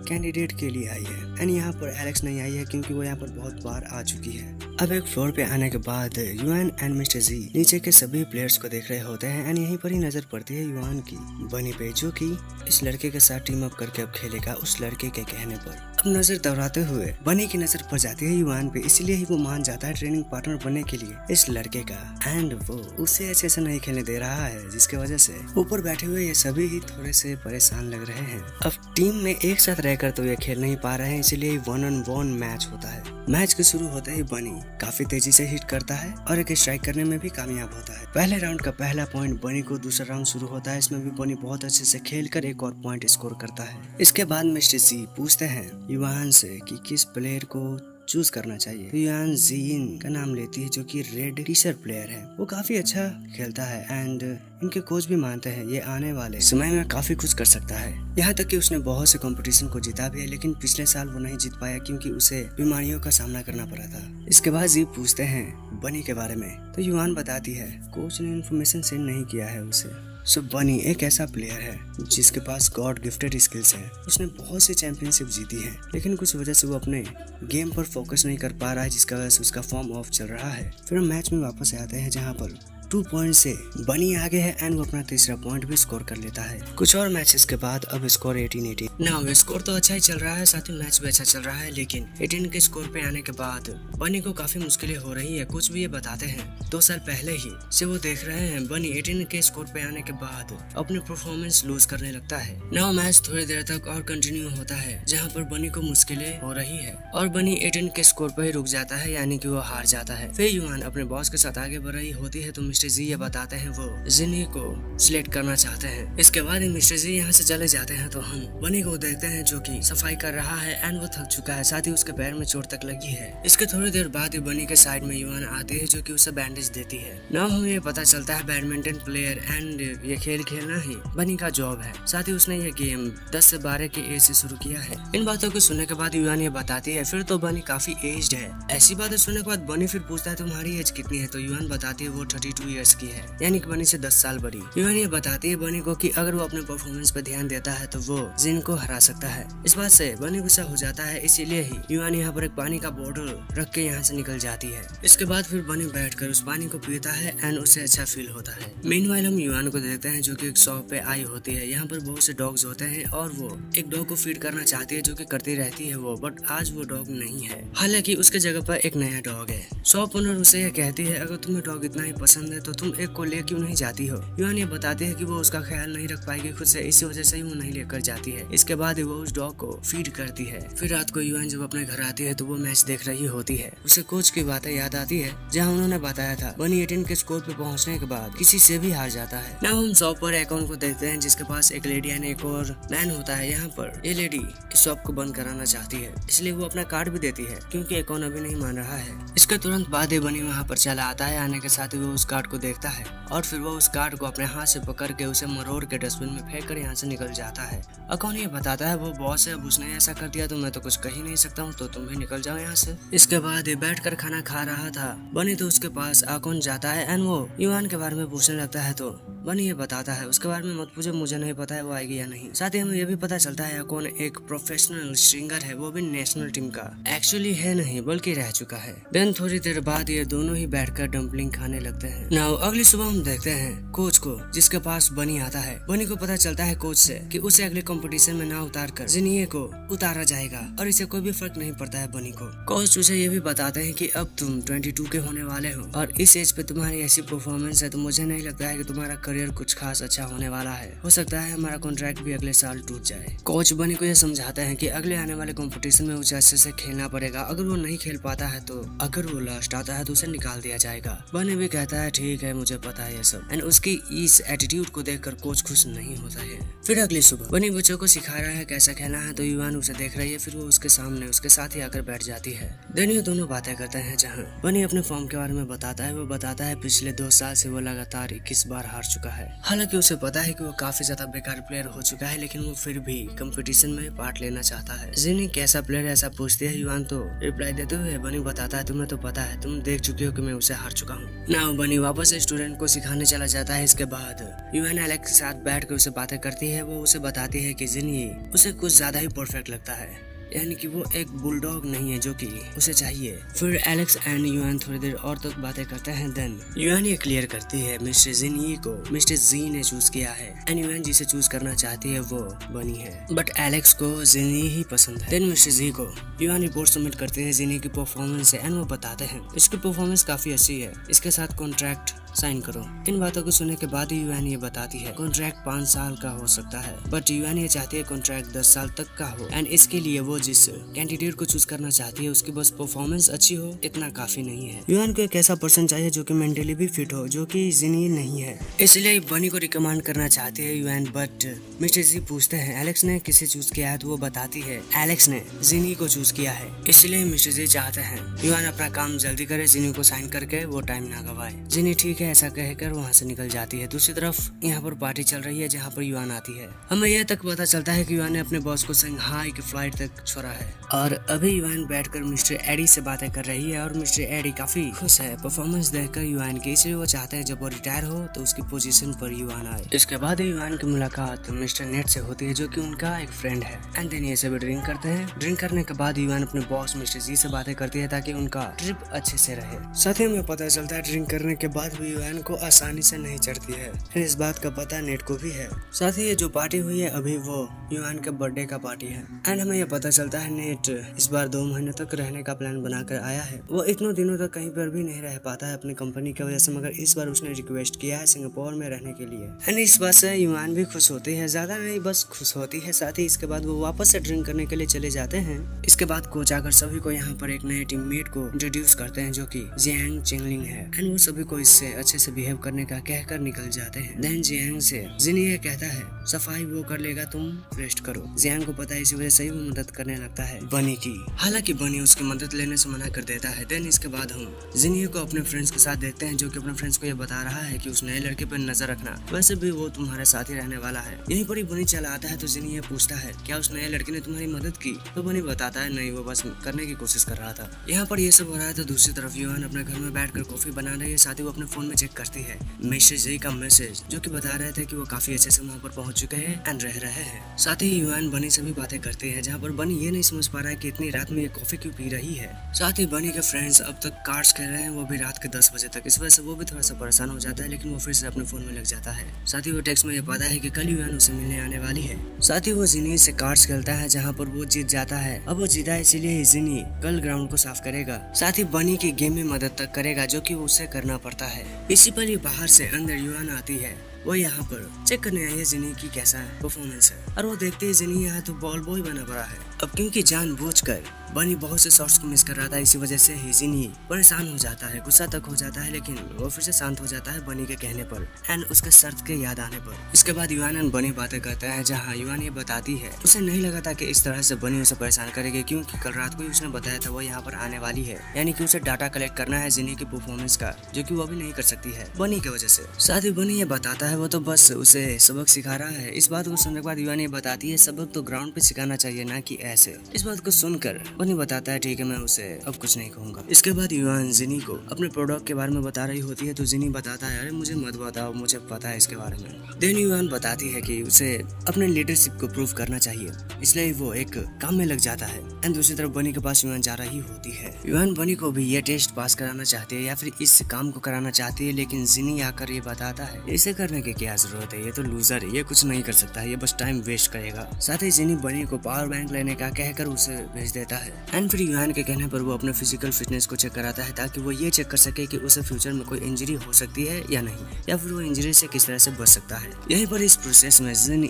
कैंडिडेट के लिए आई है एंड यहाँ पर एलेक्स नहीं आई है क्योंकि वो यहाँ पर बहुत बार आ चुकी है। अब एक फ्लोर पे आने के बाद युआन एंड मिस्टर जी नीचे के सभी प्लेयर्स को देख रहे होते हैं एंड यहीं पर ही नजर पड़ती है युआन की बनी पे, जो कि इस लड़के के साथ टीम अप करके अब खेलेगा उस लड़के के कहने पर। अब नजर दौड़ाते हुए बनी की नजर पड़ जाती है युआन पे, इसीलिए ही वो मान जाता है ट्रेनिंग पार्टनर बनने के लिए इस लड़के का एंड वो उसे अच्छे से नहीं खेलने दे रहा है, जिसके वजह से ऊपर बैठे हुए ये सभी ही थोड़े से परेशान लग रहे हैं। अब टीम में एक साथ रहकर तो ये खेल नहीं पा रहे हैं, इसीलिए 1-on-1 मैच होता है। मैच के शुरू होते ही बनी काफी तेजी से हिट करता है और एक स्ट्राइक करने में भी कामयाब होता है। पहले राउंड का पहला पॉइंट बनी को, दूसरा राउंड शुरू होता है, इसमें भी बनी बहुत अच्छे से खेलकर एक और पॉइंट स्कोर करता है। इसके बाद मिस्टर जी पूछते हैं युआन से कि किस प्लेयर को चूज करना चाहिए, तो युआन जीन का नाम लेती है, जो कि रेड टी शर्ट प्लेयर है। वो काफी अच्छा खेलता है एंड इनके कोच भी मानते हैं ये आने वाले समय में काफी कुछ कर सकता है। यहाँ तक कि उसने बहुत से कंपटीशन को जीता भी है, लेकिन पिछले साल वो नहीं जीत पाया क्योंकि उसे बीमारियों का सामना करना पड़ा था। इसके बाद जी पूछते हैं बनी के बारे में, तो युआन बताती है कोच ने इन्फॉर्मेशन सेंड नहीं किया है उसे। सो बनी एक ऐसा प्लेयर है जिसके पास गॉड गिफ्टेड स्किल्स है। उसने बहुत सी चैंपियनशिप जीती है, लेकिन कुछ वजह से वो अपने गेम पर फोकस नहीं कर पा रहा है, जिसका वजह से उसका फॉर्म ऑफ चल रहा है। फिर हम मैच में वापस आते हैं जहाँ पर 2 पॉइंट से बनी आगे है एंड वो अपना तीसरा पॉइंट भी स्कोर कर लेता है। कुछ और मैचेस के बाद अब स्कोर 18-18। नाउ स्कोर तो अच्छा ही चल रहा है, साथ ही मैच भी अच्छा चल रहा है, लेकिन 18 के स्कोर पे आने के बाद बनी को काफी मुश्किलें हो रही है। कुछ भी ये बताते हैं 2 साल पहले ही से वो देख रहे हैं बनी 18 के स्कोर पे आने के बाद अपनी परफॉर्मेंस लूज करने लगता है। नाउ मैच थोड़ी देर तक और कंटिन्यू होता है, जहाँ पर बनी को मुश्किलें हो रही है और बनी 18 के स्कोर पर ही रुक जाता है, यानी कि वो हार जाता है। फिर युआन अपने बॉस के साथ आगे बढ़ रही होती है, तो मिस्टर जी ये बताते हैं वो जिनी को सिलेक्ट करना चाहते हैं। इसके बाद मिस्टर जी यहाँ से चले जाते हैं, तो हम बनी को देखते हैं जो कि सफाई कर रहा है एंड वो थक चुका है, साथ ही उसके पैर में चोट तक लगी है। इसके थोड़ी देर बाद ही बनी के साइड में युआन आती है, जो कि उसे बैंडेज देती है। नाउ हमें ये पता चलता है बैडमिंटन प्लेयर एंड ये खेल खेलना ही बनी का जॉब है, साथ ही उसने ये गेम 10 से 12 की एज से शुरू किया है। इन बातों को सुनने के बाद युआन ये बताती है फिर तो बनी काफी एज्ड है। ऐसी बातें सुनने के बाद बनी फिर पूछता है तुम्हारी एज कितनी है, तो युआन बताती है वो 32 ईयर्स की है, यानी कि बनी से 10 साल बड़ी। युआन ये बताती है बनी को कि अगर वो अपने परफॉर्मेंस पर ध्यान देता है तो वो जिन को हरा सकता है। इस बात से बनी गुस्सा हो जाता है, इसीलिए ही युआन यहाँ पर एक पानी का बोतल रख के यहाँ से निकल जाती है। इसके बाद फिर बनी बैठकर उस पानी को पीता है एंड उसे अच्छा फील होता है। मीनवाइल हम युआन को देखते हैं जो कि एक शॉप पे आई होती है। यहाँ पर बहुत से डॉग्स होते हैं और वो एक डॉग को फीड करना चाहती है, जो कि करती रहती है वो, बट आज वो डॉग नहीं है। हालांकि उसके जगह पर एक नया डॉग है। शॉप ओनर उसे यह कहती है अगर तुम्हें डॉग इतना ही पसंद है तो तुम एक को ले क्यों नहीं जाती हो। युआन ये बताती है कि वो उसका ख्याल नहीं रख पाएगी खुद से, इसी वजह से ही वो नहीं लेकर जाती है। इसके बाद वो उस डॉग को फीड करती है। फिर रात को युआन जब अपने घर आती है तो वो मैच देख रही होती है। उसे कोच की बातें याद आती है, जहाँ उन्होंने बताया था बनी 18 के स्कोर पे पहुंचने के बाद किसी से भी हार जाता है। ना हम शॉप पर अकाउंट को देखते हैं जिसके पास एक लेडी एंड एक और मैन होता है। यहाँ पर ये लेडी इस शॉप को बंद कराना चाहती है, इसलिए वो अपना कार्ड भी देती है क्योंकि अकाउंट अभी नहीं मान रहा है। इसके तुरंत बाद ही बनी वहाँ पर चला आता है। आने के साथ ही वो उस कार्ड को देखता है और फिर वो उस कार्ड को अपने हाथ से पकड़ के उसे मरोड़ के डस्टबिन में फेंक कर यहाँ से निकल जाता है। अकाउंट ये बताता है वो बॉस है, अब उसने ऐसा कर दिया तो मैं तो कुछ कह ही नहीं सकता हूँ, तो तुम भी निकल जाओ यहाँ से। इसके बाद ये बैठ कर खाना खा रहा था बनी, तो उसके पास अकाउंट जाता है एंड वो युआन के बारे में पूछने लगता है, तो बनी ये बताता है उसके बारे में मत पूछो, मुझे नहीं पता है वो आएगी या नहीं। साथ ही हमें ये भी पता चलता है कौन एक प्रोफेशनल सिंगर है, वो भी नेशनल टीम का एक्चुअली है नहीं बल्कि रह चुका है। देन थोड़ी देर बाद ये दोनों ही बैठकर डम्पलिंग खाने लगते हैं। नाउ अगली सुबह हम देखते हैं कोच को, जिसके पास बनी आता है। बनी को पता चलता है कोच से कि उसे अगले कंपटीशन में ना उतार कर जिनिए को उतारा जाएगा और इसे कोई भी फर्क नहीं पड़ता है बनी को। कोच उसे ये भी बताते हैं कि अब तुम 22 के होने वाले हो और इस एज पे तुम्हारी ऐसी परफॉर्मेंस है तो मुझे नहीं लगता है कि तुम्हारा करियर कुछ खास अच्छा होने वाला है। हो सकता है हमारा कॉन्ट्रैक्ट भी अगले साल टूट जाए। कोच बनी को यह समझाता है कि अगले आने वाले कंपटीशन में उसे अच्छे से खेलना पड़ेगा। अगर वो नहीं खेल पाता है तो अगर वो लास्ट आता है तो उसे निकाल दिया जाएगा। बनी भी कहता है ठीक है मुझे पता है ये सब, एंड उसकी इस एटीट्यूड को देखकर कोच खुश नहीं होता है। फिर अगली सुबह बनी बच्चों को सिखा रहा है कैसा खेलना है, तो युआन उसे देख रही है। फिर वो उसके सामने उसके साथ ही आकर बैठ जाती है। देन ये दोनों बातें करते हैं, जहाँ बनी अपने फॉर्म के बारे में बताता है। वो बताता है पिछले 2 साल से वो लगातार 21 बार हार चुका है। हालांकि उसे पता है कि वो काफी ज्यादा बेकार प्लेयर हो चुका है, लेकिन वो फिर भी कंपटीशन में पार्ट लेना चाहता है। जिनी कैसा प्लेयर ऐसा पूछती है, युआन तो रिप्लाई देते हुए बनी बताता है तुम्हें तो पता है, तुम देख चुके हो कि मैं उसे हार चुका हूँ। नाउ बनी वापस स्टूडेंट को सिखाने चला जाता है। इसके बाद युआन एलेक्स के साथ बैठ कर उसे बातें करती है। वो उसे बताती है कि जिनी उसे कुछ ज्यादा ही परफेक्ट लगता है। यानी कि वो एक बुलडॉग नहीं है जो कि उसे चाहिए। फिर एलेक्स एंड युआन थोड़ी देर और तक बातें करते हैं। देन युआन ये क्लियर करती है मिस्टर जिनी को मिस्टर जी ने चूज किया है एंड युआन जिसे चूज करना चाहती है वो बनी है, बट एलेक्स को जिनी ही पसंद है। देन मिस्टर जी को युआन रिपोर्ट सबमिट करते हैं जिनी की परफॉर्मेंस है एंड वो बताते हैं इसकी परफॉर्मेंस काफी अच्छी है, इसके साथ कॉन्ट्रैक्ट साइन करो। इन बातों को सुनने के बाद ही युआन ये बताती है कॉन्ट्रैक्ट 5 साल का हो सकता है, बट युआन ये चाहती है कॉन्ट्रैक्ट 10 साल तक का हो एंड इसके लिए वो जिस कैंडिडेट को चूज करना चाहती है उसकी बस परफॉर्मेंस अच्छी हो इतना काफी नहीं है। युआन को एक ऐसा पर्सन चाहिए जो कि मेंटली भी फिट हो, जो कि जिनी नहीं है, इसलिए बनी को रिकमेंड करना चाहती है युआन। बट मिस्टर जी पूछते हैं एलेक्स ने किसे चूज किया है, तो वो बताती है एलेक्स ने जिनी को चूज किया है, इसलिए मिस्टर जी चाहते हैं युआन अपना काम जल्दी करे, जिनी को साइन करके वो टाइम ना गवाए। जिनी ठीक है ऐसा कहकर वहाँ से निकल जाती है। दूसरी तरफ यहाँ पर पार्टी चल रही है जहाँ पर युआन आती है। हमें यह तक पता चलता है कि युआन ने अपने बॉस को संघाई की फ्लाइट तक छोड़ा है और अभी युआन बैठकर मिस्टर एडी से बातें कर रही है और मिस्टर एडी काफी खुश है परफॉर्मेंस देखकर युआन की, इसलिए वो चाहते हैं जब वो रिटायर हो तो उसकी पोजीशन पर युआन आए। इसके बाद युआन की मुलाकात मिस्टर नेट से होती है जो कि उनका एक फ्रेंड है एंड देन ये सभी ड्रिंक करते हैं। ड्रिंक करने के बाद युआन अपने बॉस मिस्टर जी से बातें करती है ताकि उनका ट्रिप अच्छे से रहे। साथ ही हमें पता चलता है ड्रिंक करने के बाद भी युआन को आसानी से नहीं चढ़ती है, इस बात का पता नेट को भी है। साथ ही ये जो पार्टी हुई है अभी वो युआन के बर्थडे का पार्टी है एंड हमें ये पता चलता है नेट इस बार 2 महीने तक रहने का प्लान बनाकर आया है। वो इतने दिनों तक कहीं पर भी नहीं रह पाता है अपनी कंपनी की वजह से, मगर इस बार उसने रिक्वेस्ट किया है सिंगापुर में रहने के लिए एंड इस बात से युआन भी खुश होती है, ज्यादा नहीं बस खुश होती है। साथ ही इसके बाद वो वापस से ड्रिंक करने के लिए चले जाते हैं। इसके बाद कोच आकर सभी को यहाँ पर एक नए टीममेट को इंट्रोड्यूस करते हैं जो कि जियांग चिंगलिंग है एंड वो सभी को इससे अच्छे से बिहेव करने का कहकर निकल जाते हैं। देन जियांग से जिनी ये कहता है सफाई वो कर लेगा, तुम रेस्ट करो। जियांग को पता है इसी वजह से ही वो मदद करने लगता है बनी की, हालांकि बनी उसकी मदद लेने से मना कर देता है। देन इसके बाद हम जिनी को अपने फ्रेंड्स के साथ देखते हैं जो कि अपने फ्रेंड्स को ये बता रहा है कि उस नए लड़के पर नजर रखना, वैसे भी वो तुम्हारे साथ ही रहने वाला है। यहीं पर ही बनी चला आता है तो जिनी ये पूछता है क्या उस नए लड़के ने तुम्हारी मदद की, तो बनी बताता है नहीं वो बस करने की कोशिश कर रहा था। यहाँ पर ये सब हो रहा है तो दूसरी तरफ युआन अपने घर में बैठकर कॉफी बना रही है, साथ ही वो अपने फोन में चेक करती है मिस्टर जी का मैसेज जो कि बता रहे थे कि वो काफी अच्छे से वहाँ पर पहुंच चुके हैं एंड रह रहे हैं। साथ ही युआन बनी से भी बातें करते हैं जहाँ पर बनी ये नहीं समझ पा रहा है कि इतनी रात में ये कॉफी क्यों पी रही है। साथ ही बनी के फ्रेंड्स अब तक कार्ड्स खेल रहे हैं, वो भी रात के 10 बजे तक, इस वजह से वो भी थोड़ा सा परेशान हो जाता है, लेकिन वो फिर से अपने फोन में लग जाता है। साथ ही वो टेक्स्ट में ये पाता है कि कल युआन उसे मिलने आने वाली है। साथ ही वो जिनी से कार्ड्स खेलता है जहाँ पर वो जीत जाता है। अब वो जीता है इसीलिए ही जिनी कल ग्राउंड को साफ करेगा, साथ ही बनी की गेम में मदद तक करेगा जो कि उसे करना पड़ता है। इसी पर ही बाहर से अंदर युआन आती है, वो यहाँ पर चेक करने आई है जिनी की कैसा परफॉर्मेंस है और वो देखते ही जिनी यहाँ तो बॉल बॉय बना पड़ा है। अब क्योंकि जानबूझकर बनी बहुत से शॉट्स को मिस कर रहा था, इसी वजह से ही जिनी परेशान हो जाता है, गुस्सा तक हो जाता है, लेकिन वो फिर से शांत हो जाता है बनी के कहने पर एंड उसके शर्त के याद आने पर। इसके बाद युआन एंड बनी बातें करता है जहाँ युआन ये बताती है उसे नहीं लगा था कि इस तरह से बनी उसे परेशान करेगी, क्योंकि कल रात को ही उसने बताया था वो यहाँ पर आने वाली है, यानी कि उसे डाटा कलेक्ट करना है जिनी की परफॉर्मेंस का, जो कि वो भी नहीं कर सकती है बनी की वजह से। साथ ही बनी ये बताता है वो तो बस उसे सबक सिखा रहा है। इस बात को सुनने के बाद युआन ये बताती है सबक तो ग्राउंड पे सिखाना चाहिए ना कि ऐसे। इस बात को सुनकर बनी बताता है ठीक है मैं उसे अब कुछ नहीं कहूंगा। इसके बाद युआन जिनी को अपने प्रोडक्ट के बारे में बता रही होती है तो जिनी बताता है अरे मुझे मत बताओ, मुझे पता है इसके बारे में। देन युआन बताती है कि उसे अपने लीडरशिप को प्रूव करना चाहिए, इसलिए वो एक काम में लग जाता है एंड दूसरी तरफ बनी के पास युआन जा रही होती है। युआन बनी को भी ये टेस्ट पास कराना चाहती है या फिर इस काम को कराना चाहती है, लेकिन जिनी आकर ये बताता है इसे करने की क्या जरूरत है, ये तो लूजर है, ये कुछ नहीं कर सकता है, ये बस टाइम वेस्ट करेगा। साथ ही जिनी बनी को पावर बैंक लेने का कहकर उसे भेज देता है एंड फिर युआन के कहने पर वो अपने फिजिकल फिटनेस को चेक कराता है ताकि वो ये चेक कर सके कि उसे फ्यूचर में कोई इंजरी हो सकती है या नहीं, या फिर वो इंजरी से किस तरह से बच सकता है। यहीं पर इस प्रोसेस में जिनी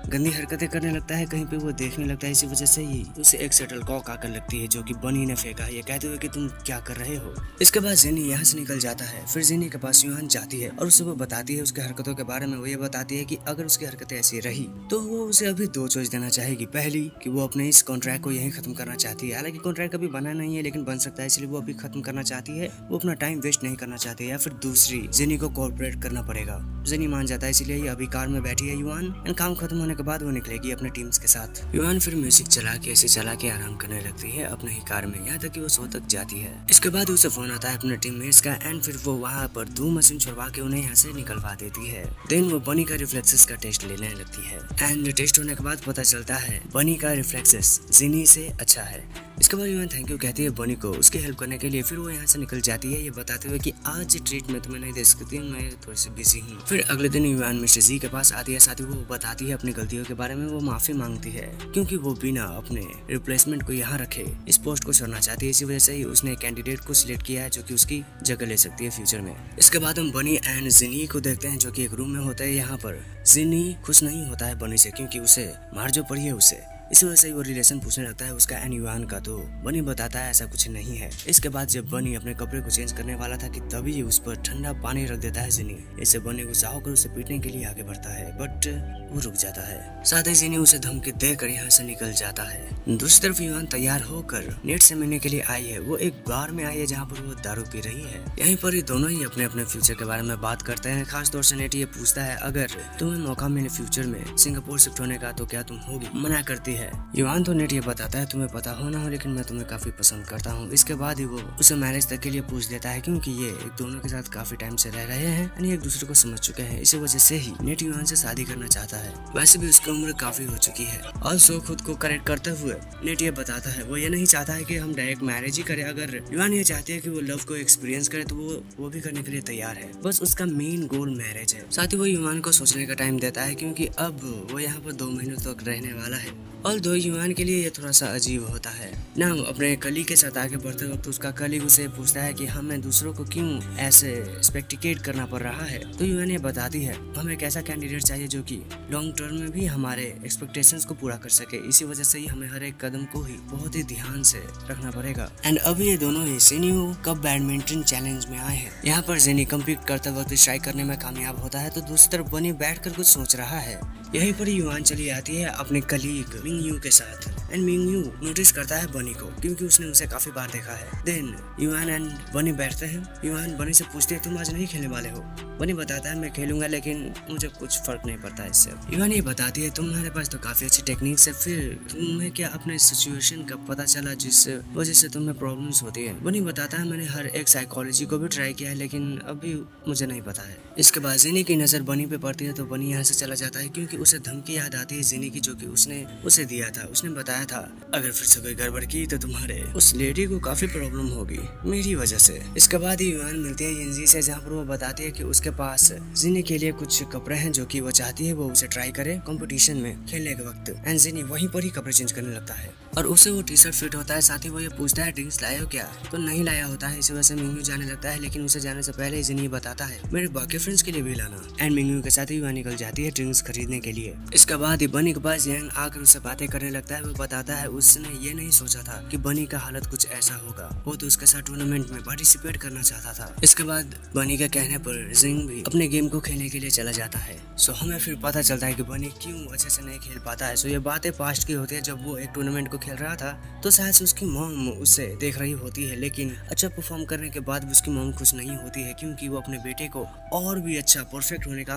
गंदी हरकतें करने लगता है, कहीं पे वो देखने लगता है, इसी वजह से ही उसे एक शटल कॉक आकर लगती है जो कि बनी ने फेंका है, ये कहते हुए कि तुम क्या कर रहे हो। इसके बाद जिनी यहाँ से निकल जाता है। फिर जिनी के पास युआन जाती है और उसे वो बताती है उसकी हरकतों के बारे में। वो ये बताती है कि अगर उसकी हरकतें ऐसी रही तो वो उसे अभी 2 चॉइस देना चाहेगी। पहली कि वो अपने इस कॉन्ट्रैक्ट को यहीं खत्म करना चाहती है, हालांकि कॉन्ट्रैक्ट कभी बना नहीं है लेकिन बन सकता है, इसलिए वो अभी खत्म करना चाहती है, वो अपना टाइम वेस्ट नहीं करना चाहती है। या फिर दूसरी जिनी को कोऑपरेट करना पड़ेगा। जिनी मान जाता है, इसीलिए ये अभी कार में बैठी है युआन एंड काम खत्म होने के बाद वो निकलेगी अपने टीम्स के साथ। युआन फिर म्यूजिक चला के आराम करने लगती है अपने ही कार में, यहाँ तक कि वो सो तक जाती है। इसके बाद उसे फोन आता है अपने टीममेट्स का एंड फिर वो वहाँ पर 2 मशीन छुड़वा के उन्हें यहाँ से निकलवा देती है। देन वो बनी का रिफ्लेक्सेस का टेस्ट लेने लगती है एंड टेस्ट होने के बाद पता चलता है बनी का रिफ्लेक्सेस जिनी से अच्छा है। इसके बाद यूआन थैंक यू कहती है बनी को उसकी हेल्प करने के लिए। फिर वो यहाँ से निकल जाती है ये बताते हुए कि आज ट्रीट में तुम्हें नहीं दे सकती, मैं थोड़ी सी बिजी हूँ। फिर अगले दिन यूआन मिस्टर जी के पास आती है, साथ ही वो बताती है अपनी गलतियों के बारे में। वो माफी मांगती है क्योंकि वो बिना अपने रिप्लेसमेंट को यहाँ रखे इस पोस्ट को छोड़ना चाहती है। इसी वजह से ही उसने कैंडिडेट को सिलेक्ट किया है जो कि उसकी जगह ले सकती है फ्यूचर में। इसके बाद हम बनी एंड जिनी को देखते हैं जो कि एक रूम में होता है। यहाँ पर जिनी खुश नहीं होता है बनी से क्योंकि उसे मार जो पड़ी है उसे, इसी वजह से वो रिलेशन पूछने लगता है उसका एंड यूआन का। तो बनी बताता है ऐसा कुछ नहीं है। इसके बाद जब बनी अपने कपड़े को चेंज करने वाला था कि तभी उस पर ठंडा पानी रख देता है जिनी। इससे बनी गुस्सा होकर उसे पीटने के लिए आगे बढ़ता है बट वो रुक जाता है। साथ ही जिनी उसे धमकी देकर यहाँ से निकल जाता है। दूसरी तरफ यूआन तैयार होकर नेट से मिलने के लिए आई है। वो एक बार में आई है जहाँ पर वो दारू पी रही है। यहीं पर ये दोनों ही अपने अपने फ्यूचर के बारे में बात करते हैं। खास तौर से नेट ये पूछता है अगर तुम्हें मौका मिले फ्यूचर में सिंगापुर शिफ्ट होने का तो क्या तुम होगी? मना करती है यूआन। तो नेट ये बताता है तुम्हें पता हो ना हो लेकिन मैं तुम्हें काफी पसंद करता हूँ। इसके बाद ही वो उसे मैरिज तक के लिए पूछ देता है क्योंकि ये एक दोनों के साथ काफी टाइम से रह रहे हैं यानी एक दूसरे को समझ चुके हैं। इसी वजह से ही नेट यूआन से शादी करना चाहता है। वैसे भी उसकी उम्र काफी हो चुकी है। और सो खुद को करेक्ट करते हुए नेट ये बताता है वो ये नहीं चाहता है कि हम डायरेक्ट मैरिज ही करें। अगर यूआन ये चाहती है कि वो लव को एक्सपीरियंस करे तो वो भी करने के लिए तैयार है। बस उसका मेन गोल मैरिज है। साथ ही वो यूआन को सोचने का टाइम देता है क्योंकि अब वो यहाँ पर 2 महीनों तक रहने वाला है। और दो यूआन के लिए ये थोड़ा सा अजीब होता है ना। अपने कलीग के साथ आगे बढ़ते वक्त उसका कलीग उसे पूछता है कि हमें दूसरों को क्यों ऐसे स्पेक्टिकेट करना पड़ रहा है। तो यूआन ये बताती है हमें एक ऐसा कैंडिडेट चाहिए जो कि लॉन्ग टर्म में भी हमारे एक्सपेक्टेशंस को पूरा कर सके। इसी वजह से ही हमें हर एक कदम को ही बहुत ही ध्यान से रखना पड़ेगा। एंड अभी ये दोनों ही सीनियो कप बैडमिंटन चैलेंज में आए हैं। यहाँ पर जेनी कम्पीट करते वक्त स्ट्राइक करने में कामयाब होता है तो दूसरी तरफ बनी बैठ कर कुछ सोच रहा है। यहीं पर यूआन चली आती है अपने कलीग मिंग यू के साथ एंड मिंग यू नोटिस करता है बनी को क्योंकि उसने उसे काफी बार देखा है। देन यूआन एंड बनी बैठते हैं। यूआन बनी से पूछते हैं तुम आज नहीं खेलने वाले हो? बनी बताता है मैं खेलूंगा लेकिन मुझे कुछ फर्क नहीं पड़ता इससे। यूआन ये बताती है तुम्हारे पास तो काफी अच्छी टेक्निक्स है, फिर तुम्हें क्या अपने सिचुएशन का पता चला जिस वजह से तुम्हें प्रॉब्लम्स होती है? बनी बताता है मैंने हर एक साइकोलॉजी को भी ट्राई किया है लेकिन अभी मुझे नहीं पता है। इसके बाद जिनी की नजर बनी पे पड़ती है तो बनी यहाँ से चला जाता है क्योंकि उसे धमकी याद आती है जिनी की जो कि उसने उसे दिया था। उसने बताया था अगर फिर से कोई गड़बड़ की तो तुम्हारे उस लेडी को काफी प्रॉब्लम होगी मेरी वजह से। इसके बाद ही यूआन मिलती है यिनजी से जहाँ पर वो बताती है कि उसके पास जिनी के लिए कुछ कपड़े हैं जो कि वो चाहती है वो उसे ट्राई करे कंपटीशन में खेलने के वक्त। एंड जिनी वहीं पर ही कपड़े चेंज करने लगता है और उसे वो टी शर्ट फिट होता है। साथ ही वो ये पूछता है ड्रिंक्स लाए हो क्या? तो नहीं लाया होता है। इसी वजह से मिंगयू जाने लगता है लेकिन उसे जाने से पहले जिनी बताता है मेरे बाकी फ्रेंड्स के लिए भी लाना। एंड मिंगयू के साथ ही वह निकल जाती है ड्रिंक्स खरीदने के लिए। इसके बाद ही बनी के पास यंग आकर उससे बातें करने लगता है। वो बताता है उसने ये नहीं सोचा था कि बनी का हालत कुछ ऐसा होगा। वो तो उसके साथ टूर्नामेंट में पार्टिसिपेट करना चाहता था। इसके बाद बनी के कहने पर जिंग भी अपने गेम को खेलने के लिए चला जाता है। सो हमें फिर पता चलता है कि बनी क्यों अच्छे से नहीं खेल पाता है। सो ये बातें पास्ट की होती है। जब वो एक टूर्नामेंट को खेल रहा था तो शायद से उसकी मॉम उसे देख रही होती है लेकिन अच्छा परफॉर्म करने के बाद भी उसकी मॉम खुश नहीं होती है क्योंकि वो अपने बेटे को और भी अच्छा परफेक्ट होने का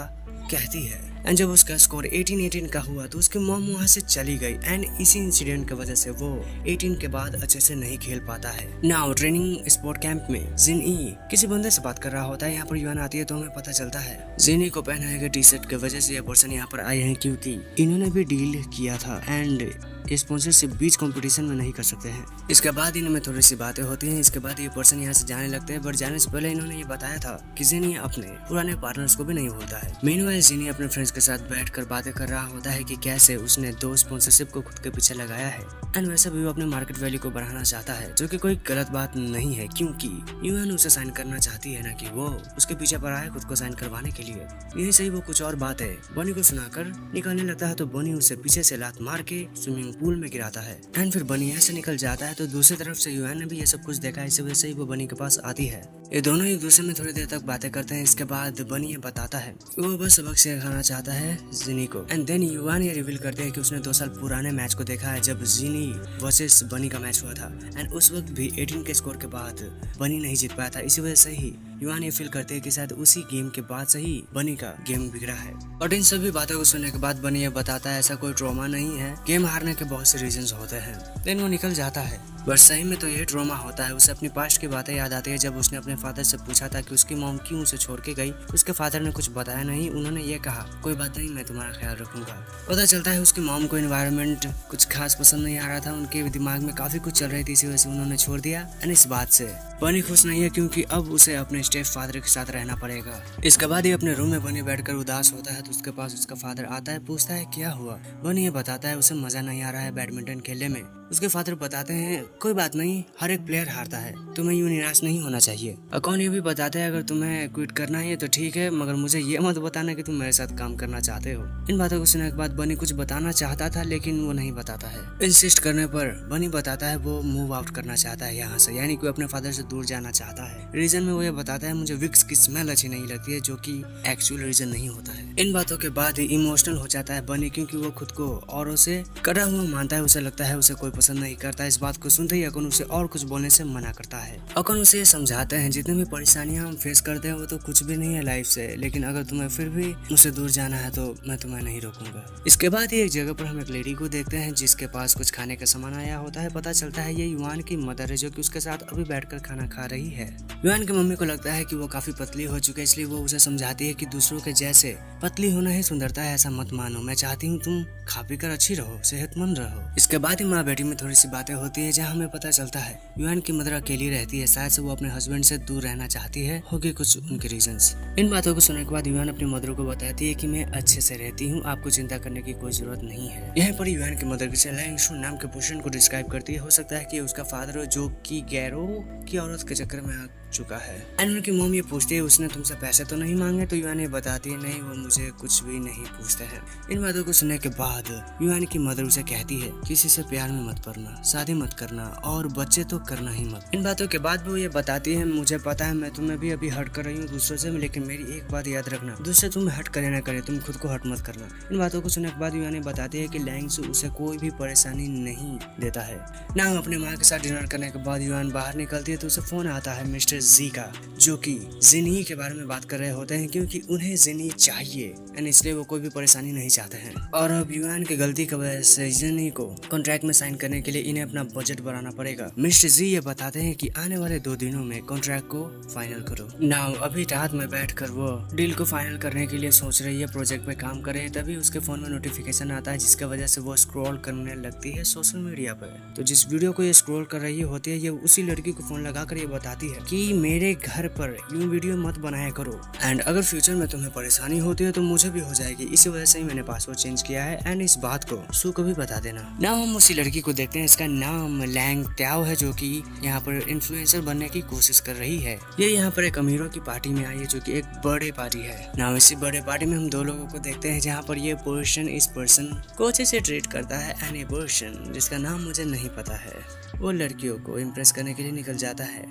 कहती है। एंड जब उसका स्कोर 18 का हुआ तो उसकी मॉम वहाँ से चली गई एंड इसी इंसिडेंट की वजह से वो 18 के बाद अच्छे से नहीं खेल पाता है। नाउ ट्रेनिंग स्पोर्ट कैंप में जिनी किसी बंदे से बात कर रहा होता है। यहाँ पर यूआन आती है तो हमें पता चलता है जिनी को पहनाए गए टी शर्ट की वजह से ये पर्सन यहाँ पर आए हैं क्योंकि इन्होंने भी डील किया था एंड स्पॉन्सरशिप बीच कंपटीशन में नहीं कर सकते हैं। इसके बाद इनमें थोड़ी सी बातें होती हैं। इसके बाद ये पर्सन यहाँ से जाने लगते हैं बट जाने से पहले इन्होंने ये बताया था कि जिनी अपने पुराने पार्टनर्स को भी नहीं भूलता है। मीनवाइल जिनी अपने फ्रेंड्स के साथ बैठकर बातें कर रहा होता है कि कैसे उसने 2 स्पॉन्सरशिप को खुद के पीछे लगाया है एंड वैसे भी वो अपने मार्केट वैल्यू को बढ़ाना चाहता है जो कि कोई गलत बात नहीं है क्योंकि यूएन उसे साइन करना चाहती है ना कि वो उसके पीछे पड़ा है खुद को साइन करवाने के लिए। यही सही वो कुछ और बात है बनी को सुनाकर निकलने लगता है तो बनी उसे पीछे से लात मार के स्विमिंग पूल में गिराता है एंड फिर बनी यहाँ से निकल जाता है। तो दूसरी तरफ से यूएन ने भी ये सब कुछ देखा, इसी वजह से ही वो बनी के पास आती है। ये दोनों एक दूसरे में थोड़ी देर तक बातें करते हैं। इसके बाद बनी ये बताता है वो बस सबक सिखाना चाहता है जिनी को एंड देन यूआन ये रिवील करते हैं कि उसने 2 साल पुराने मैच को देखा है जब जिनी वर्सेस बनी का मैच हुआ था एंड उस वक्त भी 18 के स्कोर के बाद बनी नहीं जीत पाया था। इसी वजह से ही यूआन ये फील करते हैं कि शायद उसी गेम के बाद से ही बनी का गेम बिगड़ा है। और इन सभी बातों को सुनने के बाद बनी ये बताता है ऐसा कोई ट्रॉमा नहीं है, गेम हारने के बहुत से रीजंस होते हैं। देन वो निकल जाता है। बस सही में तो ये ट्रॉमा होता है। उसे अपनी पास्ट की बातें याद आती है। जब उसने अपने फादर से पूछा था कि उसकी मॉम क्यों उसे छोड़ के गई, उसके फादर ने कुछ बताया नहीं। उन्होंने ये कहा, कोई बात नहीं, मैं तुम्हारा ख्याल रखूंगा। पता चलता है उसकी मॉम को एनवायरनमेंट कुछ खास पसंद नहीं आ रहा था। उनके दिमाग में काफी कुछ चल रही थी, इसी वजह से उन्होंने छोड़ दिया। एंड इस बात से बनी खुश नहीं है, क्योंकि अब उसे अपने स्टेप फादर के साथ रहना पड़ेगा। इसके बाद ये अपने रूम में बनी बैठकर उदास होता है, तो उसके पास उसका फादर आता है, पूछता है क्या हुआ। बनी ये बताता है उसे मजा नहीं आ रहा है बैडमिंटन खेलने में। उसके फादर बताते हैं कोई बात नहीं, हर एक प्लेयर हारता है, तुम्हें यूं निराश नहीं होना चाहिए। अकॉन ये भी बताते हैं अगर तुम्हें क्विट करना है तो ठीक है, मगर मुझे ये मत बताना कि तुम मेरे साथ काम करना चाहते हो। इन बातों को सुनने के बाद बनी कुछ बताना चाहता था, लेकिन वो नहीं बताता है। इंसिस्ट करने पर बनी बताता है वो मूव आउट करना चाहता है यहाँ से, यानी कि अपने फादर से दूर जाना चाहता है। रीजन में वो ये बताता है मुझे विक्स की स्मेल अच्छी नहीं लगती है, जो कि एक्चुअल रीजन नहीं होता है। इन बातों के बाद ही इमोशनल हो जाता है बनी, क्योंकि वो खुद को औरों से कटा हुआ मानता है। उसे लगता है उसे कोई पसंद नहीं करता। इस बात को सुनते ही अकन उसे और कुछ बोलने से मना करता है। अकन उसे समझाते हैं जितनी भी परेशानियां हम फेस करते हैं वो तो कुछ भी नहीं है लाइफ से, लेकिन अगर तुम्हें फिर भी मुझसे दूर जाना है तो मैं तुम्हें नहीं रोकूंगा। इसके बाद ही एक जगह पर हम एक लेडी को देखते हैं जिसके पास कुछ खाने का सामान आया होता है। पता चलता है ये युआन की मदर है, जो कि उसके साथ अभी बैठकर खाना खा रही है। युआन की मम्मी को लगता है कि वो काफी पतली हो चुकी है, इसलिए वो उसे समझाती है कि दूसरों के जैसे पतली होना ही सुंदरता है, ऐसा मत मानो। मैं चाहती हूँ तुम खा पी कर अच्छी रहो, सेहतमंद रहो। इसके बाद ही माँ बेटी में थोड़ी सी बातें होती है, जहाँ हमें पता चलता है युआन की मदर अकेली रहती है। शायद से वो अपने हस्बैंड से दूर रहना चाहती है, होगी कुछ उनके रीजंस। इन बातों को सुनने के बाद युआन अपनी मदर को बताती है कि मैं अच्छे से रहती हूँ, आपको चिंता करने की कोई जरूरत नहीं है। यहीं पर युआन की मदर किसी लैंगशु नाम के पोर्शन को डिस्क्राइब करती है। हो सकता है कि उसका फादर हो, जो कि गैरो की औरत के चक्कर में आ चुका है। एंड उनकी मॉम ये पूछती है उसने तुमसे पैसे तो नहीं मांगे, तो युआन ये बताती है नहीं, वो मुझे कुछ भी नहीं पूछते हैं। इन बातों को सुनने के बाद युआन की मदर उसे कहती है किसी से प्यार में मत पड़ना, शादी मत करना और बच्चे तो करना ही मत। इन बातों के बाद वो ये बताती है मुझे पता है मैं तुम्हें भी अभी हर्ट कर रही हूँ दूसरों से, लेकिन मेरी एक बात याद रखना, दूसरे तुम्हें हर्ट करे ना करे, तुम खुद को हर्ट मत करना। इन बातों को सुनने के बाद युआन बताती है कि लैंगशु उसे कोई भी परेशानी नहीं देता है। ना अपने माँ के साथ डिनर करने के बाद युआन बाहर निकलती है तो उसे फोन आता है मिस्टर जी का, जो कि जिनी के बारे में बात कर रहे होते हैं, क्योंकि उन्हें जिनी चाहिए एंड इसलिए वो कोई भी परेशानी नहीं चाहते हैं। और अब युआन की गलती की वजह से जिनी को कॉन्ट्रैक्ट में साइन करने के लिए इन्हें अपना बजट बढ़ाना पड़ेगा। मिस्टर जी ये बताते हैं कि आने वाले 2 दिनों में कॉन्ट्रैक्ट को फाइनल करो। नाउ अभी रात में बैठकर वो डील को फाइनल करने के लिए सोच रही है, प्रोजेक्ट पे काम करे, तभी उसके फोन में नोटिफिकेशन आता है, जिसकी वजह से वो स्क्रॉल करने लगती है सोशल मीडिया पर। तो जिस वीडियो को ये स्क्रॉल कर रही होती है, ये उसी लड़की को फोन लगाकर ये बताती है कि मेरे घर पर यूं वीडियो मत बनाया करो, एंड अगर फ्यूचर में तुम्हें परेशानी होती है तो मुझे भी हो जाएगी, इसी वजह से ही मैंने पासवर्ड चेंज किया है, एंड इस बात को सू को भी बता देना। नाउ हम उसी लड़की को देखते हैं, इसका नाम लैंग त्याओ है, जो कि यहाँ पर इन्फ्लुएंसर बनने की कोशिश कर रही है। ये यहाँ पर एक अमीरों की पार्टी में आई है, जो कि एक बर्थडे पार्टी है। नाउ इसी बर्थडे पार्टी में हम 2 लोगों को देखते हैं, जहाँ पर ये पर्सन इस पर्सन को अच्छे से ट्रीट करता है, एंड ए पर्सन जिसका नाम मुझे नहीं पता है, वो लड़कियों को इम्प्रेस करने के लिए निकल जाता है।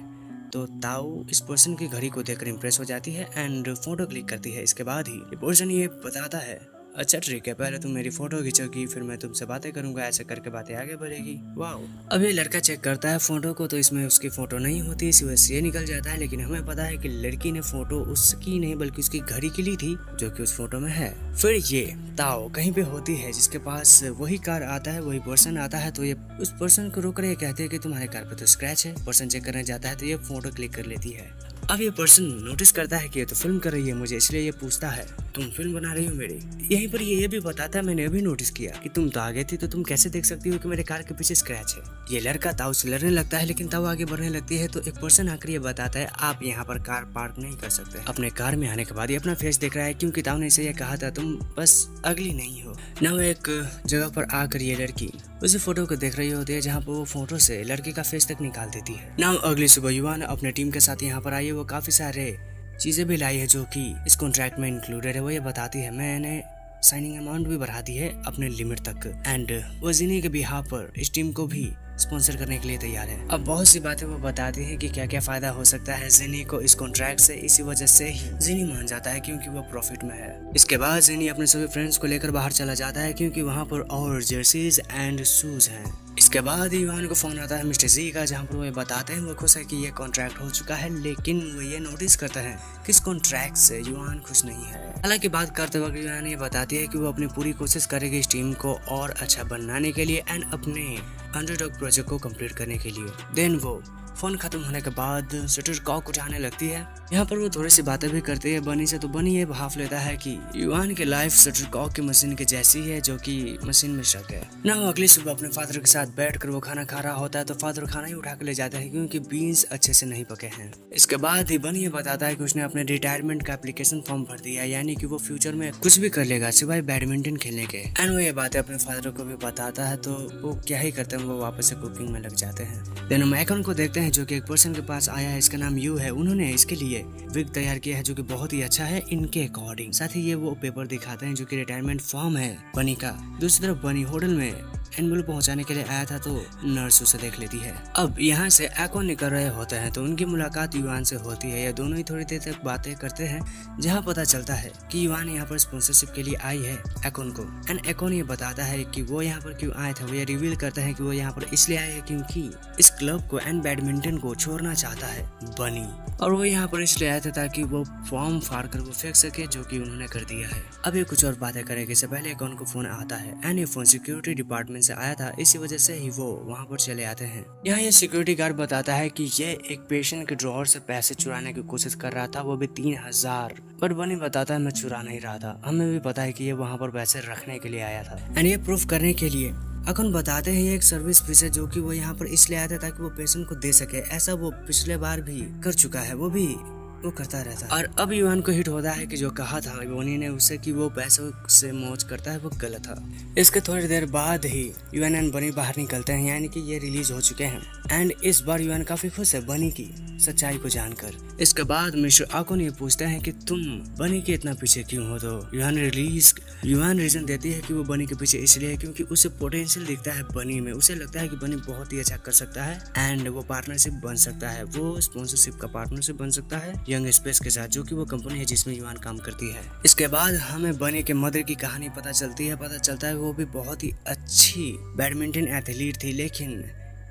तो ताऊ इस पर्सन की घड़ी को देखकर इम्प्रेस हो जाती है एंड फोटो क्लिक करती है। इसके बाद ही ये पर्सन ये बताता है अच्छा ट्रिक है, पहले तुम मेरी फोटो खींचोगी, फिर मैं तुमसे बातें करूंगा, ऐसे करके बातें आगे बढ़ेगी। वाओ। अब ये लड़का चेक करता है फोटो को, तो इसमें उसकी फोटो नहीं होती, इसी वजह से ये निकल जाता है। लेकिन हमें पता है कि लड़की ने फोटो उसकी नहीं बल्कि उसकी घड़ी की ली थी, जो कि उस फोटो में है। फिर ये ताओ कहीं पे होती है, जिसके पास वही कार आता है, वही पर्सन आता है, तो ये उस पर्सन को रोक कर ये कहते हैं कि तुम्हारे कार पे तो स्क्रैच है। पर्सन चेक करने जाता है तो ये फोटो क्लिक कर लेती है। अब ये पर्सन नोटिस करता है कि ये तो फिल्म कर रही है मुझे, इसलिए ये पूछता है तुम फिल्म बना रही हो मेरी। यहीं पर ये भी बताता है मैंने अभी नोटिस किया कि तुम तो आगे थी, तो तुम कैसे देख सकती हो कि मेरे कार के पीछे स्क्रैच है। ये लड़का ताऊ से लड़ने लगता है, लेकिन ताऊ आगे बढ़ने लगती है, तो एक पर्सन आकर ये बताता है आप यहाँ पर कार पार्क नहीं कर सकते। अपने कार में आने के बाद ये अपना फेस देख रहा है, क्योंकि ताऊ ने इसे ये कहा था तुम बस अगली नहीं हो। ना वो एक जगह पर आकर ये लड़की उसी फोटो को देख रही होती है, जहाँ पर वो फोटो से लड़के का फेस तक निकाल देती है। ना अगली सुबह युआन अपने टीम के साथ यहाँ पर आई है, वो काफी सारे चीजें भी लाई है जो कि इस कॉन्ट्रैक्ट में इंक्लूडेड है। वो ये बताती है मैंने साइनिंग अमाउंट भी बढ़ा दी है अपने लिमिट तक, एंड वो जिनी के बिहाफ पर इस टीम को भी स्पॉन्सर करने के लिए तैयार है। अब बहुत सी बातें वो बताती है कि क्या क्या फायदा हो सकता है जिनी को इस कॉन्ट्रैक्ट से। इसी वजह से ही जिनी मान जाता है, क्योंकि वो प्रॉफिट में है। इसके बाद जिनी अपने सभी फ्रेंड्स को लेकर बाहर चला जाता है, क्योंकि वहाँ पर और जर्सीज एंड शूज हैं। इसके बाद युवान को फोन आता है मिस्टर जी का, जहाँ पर वो बताते हैं वो खुश है कि ये कॉन्ट्रैक्ट हो चुका है, लेकिन वो ये नोटिस करता है कि इस कॉन्ट्रैक्ट से युवान खुश नहीं है। हालांकि बात करते वक्त युवान ये बताती है कि वो अपनी पूरी कोशिश करेगी इस टीम को और अच्छा बनाने के लिए एंड अपने अंडरडॉग प्रोजेक्ट को कंप्लीट करने के लिए। देन वो फोन खत्म होने के बाद शटरकॉक उठाने लगती है। यहाँ पर वो थोड़ी सी बातें भी करती है बनी से, तो बनी ये भाव लेता है कि युवान की लाइफ शटरकॉक की मशीन के जैसी है जो कि मशीन में शक है ना। वो अगली सुबह अपने फादर के साथ बैठकर वो खाना खा रहा होता है, तो फादर खाना ही उठा कर ले जाता है क्योंकि बीन्स अच्छे से नहीं पके हैं। इसके बाद ही बनी ये बताता है कि उसने अपने रिटायरमेंट का एप्लीकेशन फॉर्म भर दिया, यानी कि वो फ्यूचर में कुछ भी कर लेगा सिवाय बैडमिंटन खेलने के। एंड वो ये बातें अपने फादर को भी बताता है, तो वो क्या ही करते हैं, वो वापस से कुकिंग में लग जाते हैं। देन हम एकॉन को देखते हैं जो कि एक पर्सन के पास आया है, इसका नाम यू है। उन्होंने इसके लिए विग तैयार किया है जो कि बहुत ही अच्छा है इनके अकॉर्डिंग। साथ ही ये वो पेपर दिखाते हैं जो कि रिटायरमेंट फॉर्म है बनी का। दूसरी तरफ बनी होटल में एनवल पहुंचाने के लिए आया था, तो नर्स उसे देख लेती है। अब यहाँ से एकॉन निकल रहे होते हैं तो उनकी मुलाकात युवान से होती है। ये दोनों ही थोड़ी देर तक बातें करते हैं, जहाँ पता चलता है कि युवान यहाँ पर स्पॉन्सरशिप के लिए आई है एकॉन को। एंड एकॉन ये बताता है कि वो यहाँ पर क्यों आए थे। वो ये रिवील करता है कि वो यहाँ पर इसलिए आए हैं क्योंकि इस क्लब को एंड बैडमिंटन को छोड़ना चाहता है बनी, और वो यहाँ पर इसलिए आए थे ताकि वो फॉर्म फाड़ कर वो फेंक सके, जो कि उन्होंने कर दिया है। अब ये कुछ और बातें करेंगे इससे पहले एकॉन को फोन आता है एंड ये फोन सिक्योरिटी डिपार्टमेंट से आया था, इसी वजह से ही वो वहाँ पर चले आते हैं। यहाँ ये सिक्योरिटी गार्ड बताता है कि ये एक पेशेंट के ड्रॉअर से पैसे चुराने की कोशिश कर रहा था, वो भी 3000। बट बनी बताता है मैं चुरा नहीं रहा था, हमें भी पता है कि ये वहाँ पर पैसे रखने के लिए आया था। एंड ये प्रूफ करने के लिए अकन बताते हैं ये एक सर्विस फीस है जो कि वो यहाँ पर इसलिए आया था ताकि वो पेशेंट को दे सके। ऐसा वो पिछले बार भी कर चुका है, वो भी वो करता रहता है। और अब युवान को हिट होता है कि जो कहा था बोनी ने उससे कि वो पैसों से मौज करता है वो गलत था। इसके थोड़ी देर बाद ही युवान एंड बनी बाहर निकलते हैं, यानी कि ये रिलीज हो चुके हैं। एंड इस बार युवान काफी खुश है बनी की सच्चाई को जानकर। इसके बाद मिस्टर आकोन ये पूछते हैं कि तुम बनी के इतना पीछे क्यों हो, तो युवान रीजन देती है कि वो बनी के पीछे इसलिए है क्योंकि उसे पोटेंशियल दिखता है बनी में। उसे लगता है कि बनी बहुत ही अच्छा कर सकता है एंड वो पार्टनरशिप बन सकता है, वो स्पॉन्सरशिप का पार्टनरशिप बन सकता है यंग स्पेस के साथ, जो कि वो कंपनी है जिसमें युवान काम करती है। इसके बाद हमें बनी के मदर की कहानी पता चलता है वो भी बहुत ही अच्छी बैडमिंटन एथलीट थी, लेकिन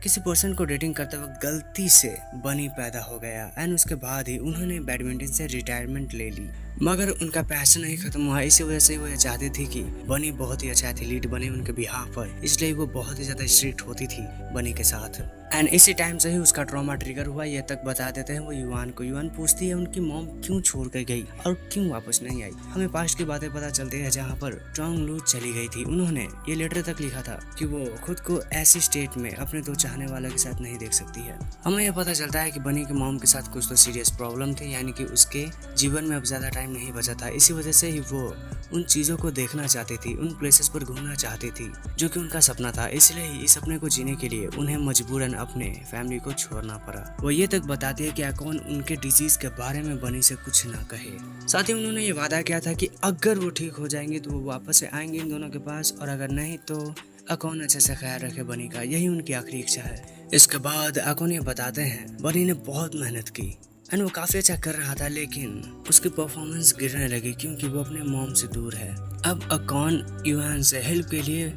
किसी पर्सन को डेटिंग करते वक्त गलती से बनी पैदा हो गया एंड उसके बाद ही उन्होंने बैडमिंटन से रिटायरमेंट ले ली, मगर उनका पैशन नहीं खत्म हुआ। इसी वजह से वो ये चाहती थी कि बनी बहुत ही अच्छा एथलीट बने उनके बिहाफ पर, इसलिए वो बहुत ही ज्यादा स्ट्रिक्ट होती थी बनी के साथ। एंड इसी टाइम से ही उसका ट्रॉमा ट्रिगर हुआ, ये तक बता देते हैं वो युवान को। युवान पूछती है उनकी मॉम क्यों छोड़ कर गई और क्यों वापस नहीं आई। हमें पास्ट की बातें पता चलती है जहाँ पर ट्रॉन्ग लू चली गई थी। उन्होंने ये लेटर तक लिखा था कि वो खुद को ऐसी स्टेट में अपने दो चाहने वाले के साथ नहीं देख सकती है। हमें यह पता चलता है कि बनी के मॉम के साथ कुछ तो सीरियस प्रॉब्लम थी, यानी कि उसके जीवन में अब ज्यादा टाइम नहीं बचा था। इसी वजह से ही वो उन चीजों को देखना चाहती थी, उन प्लेसेस पर घूमना चाहती थी जो कि उनका सपना था। इसलिए ही इस सपने को जीने के लिए उन्हें मजबूरन अपने फैमिली को छोड़ना पड़ा। वो ये तक बताती है कि अकॉन उनके डिजीज के बारे में बनी से कुछ ना कहे। साथ ही उन्होंने ये वादा किया था कि अगर वो ठीक हो जाएंगे तो वो वापस से आएंगे इन दोनों के पास, और अगर नहीं तो अकॉन अच्छे से ख्याल रखे बनी का, यही उनकी आखिरी इच्छा है। इसके बाद अकॉन ये बताते हैं बनी ने बहुत मेहनत की एंड वो काफी अच्छा कर रहा था, लेकिन उसकी परफॉर्मेंस गिरने लगी क्योंकि वो अपने मॉम से दूर है। अब अकॉन युवान से हेल्प के लिए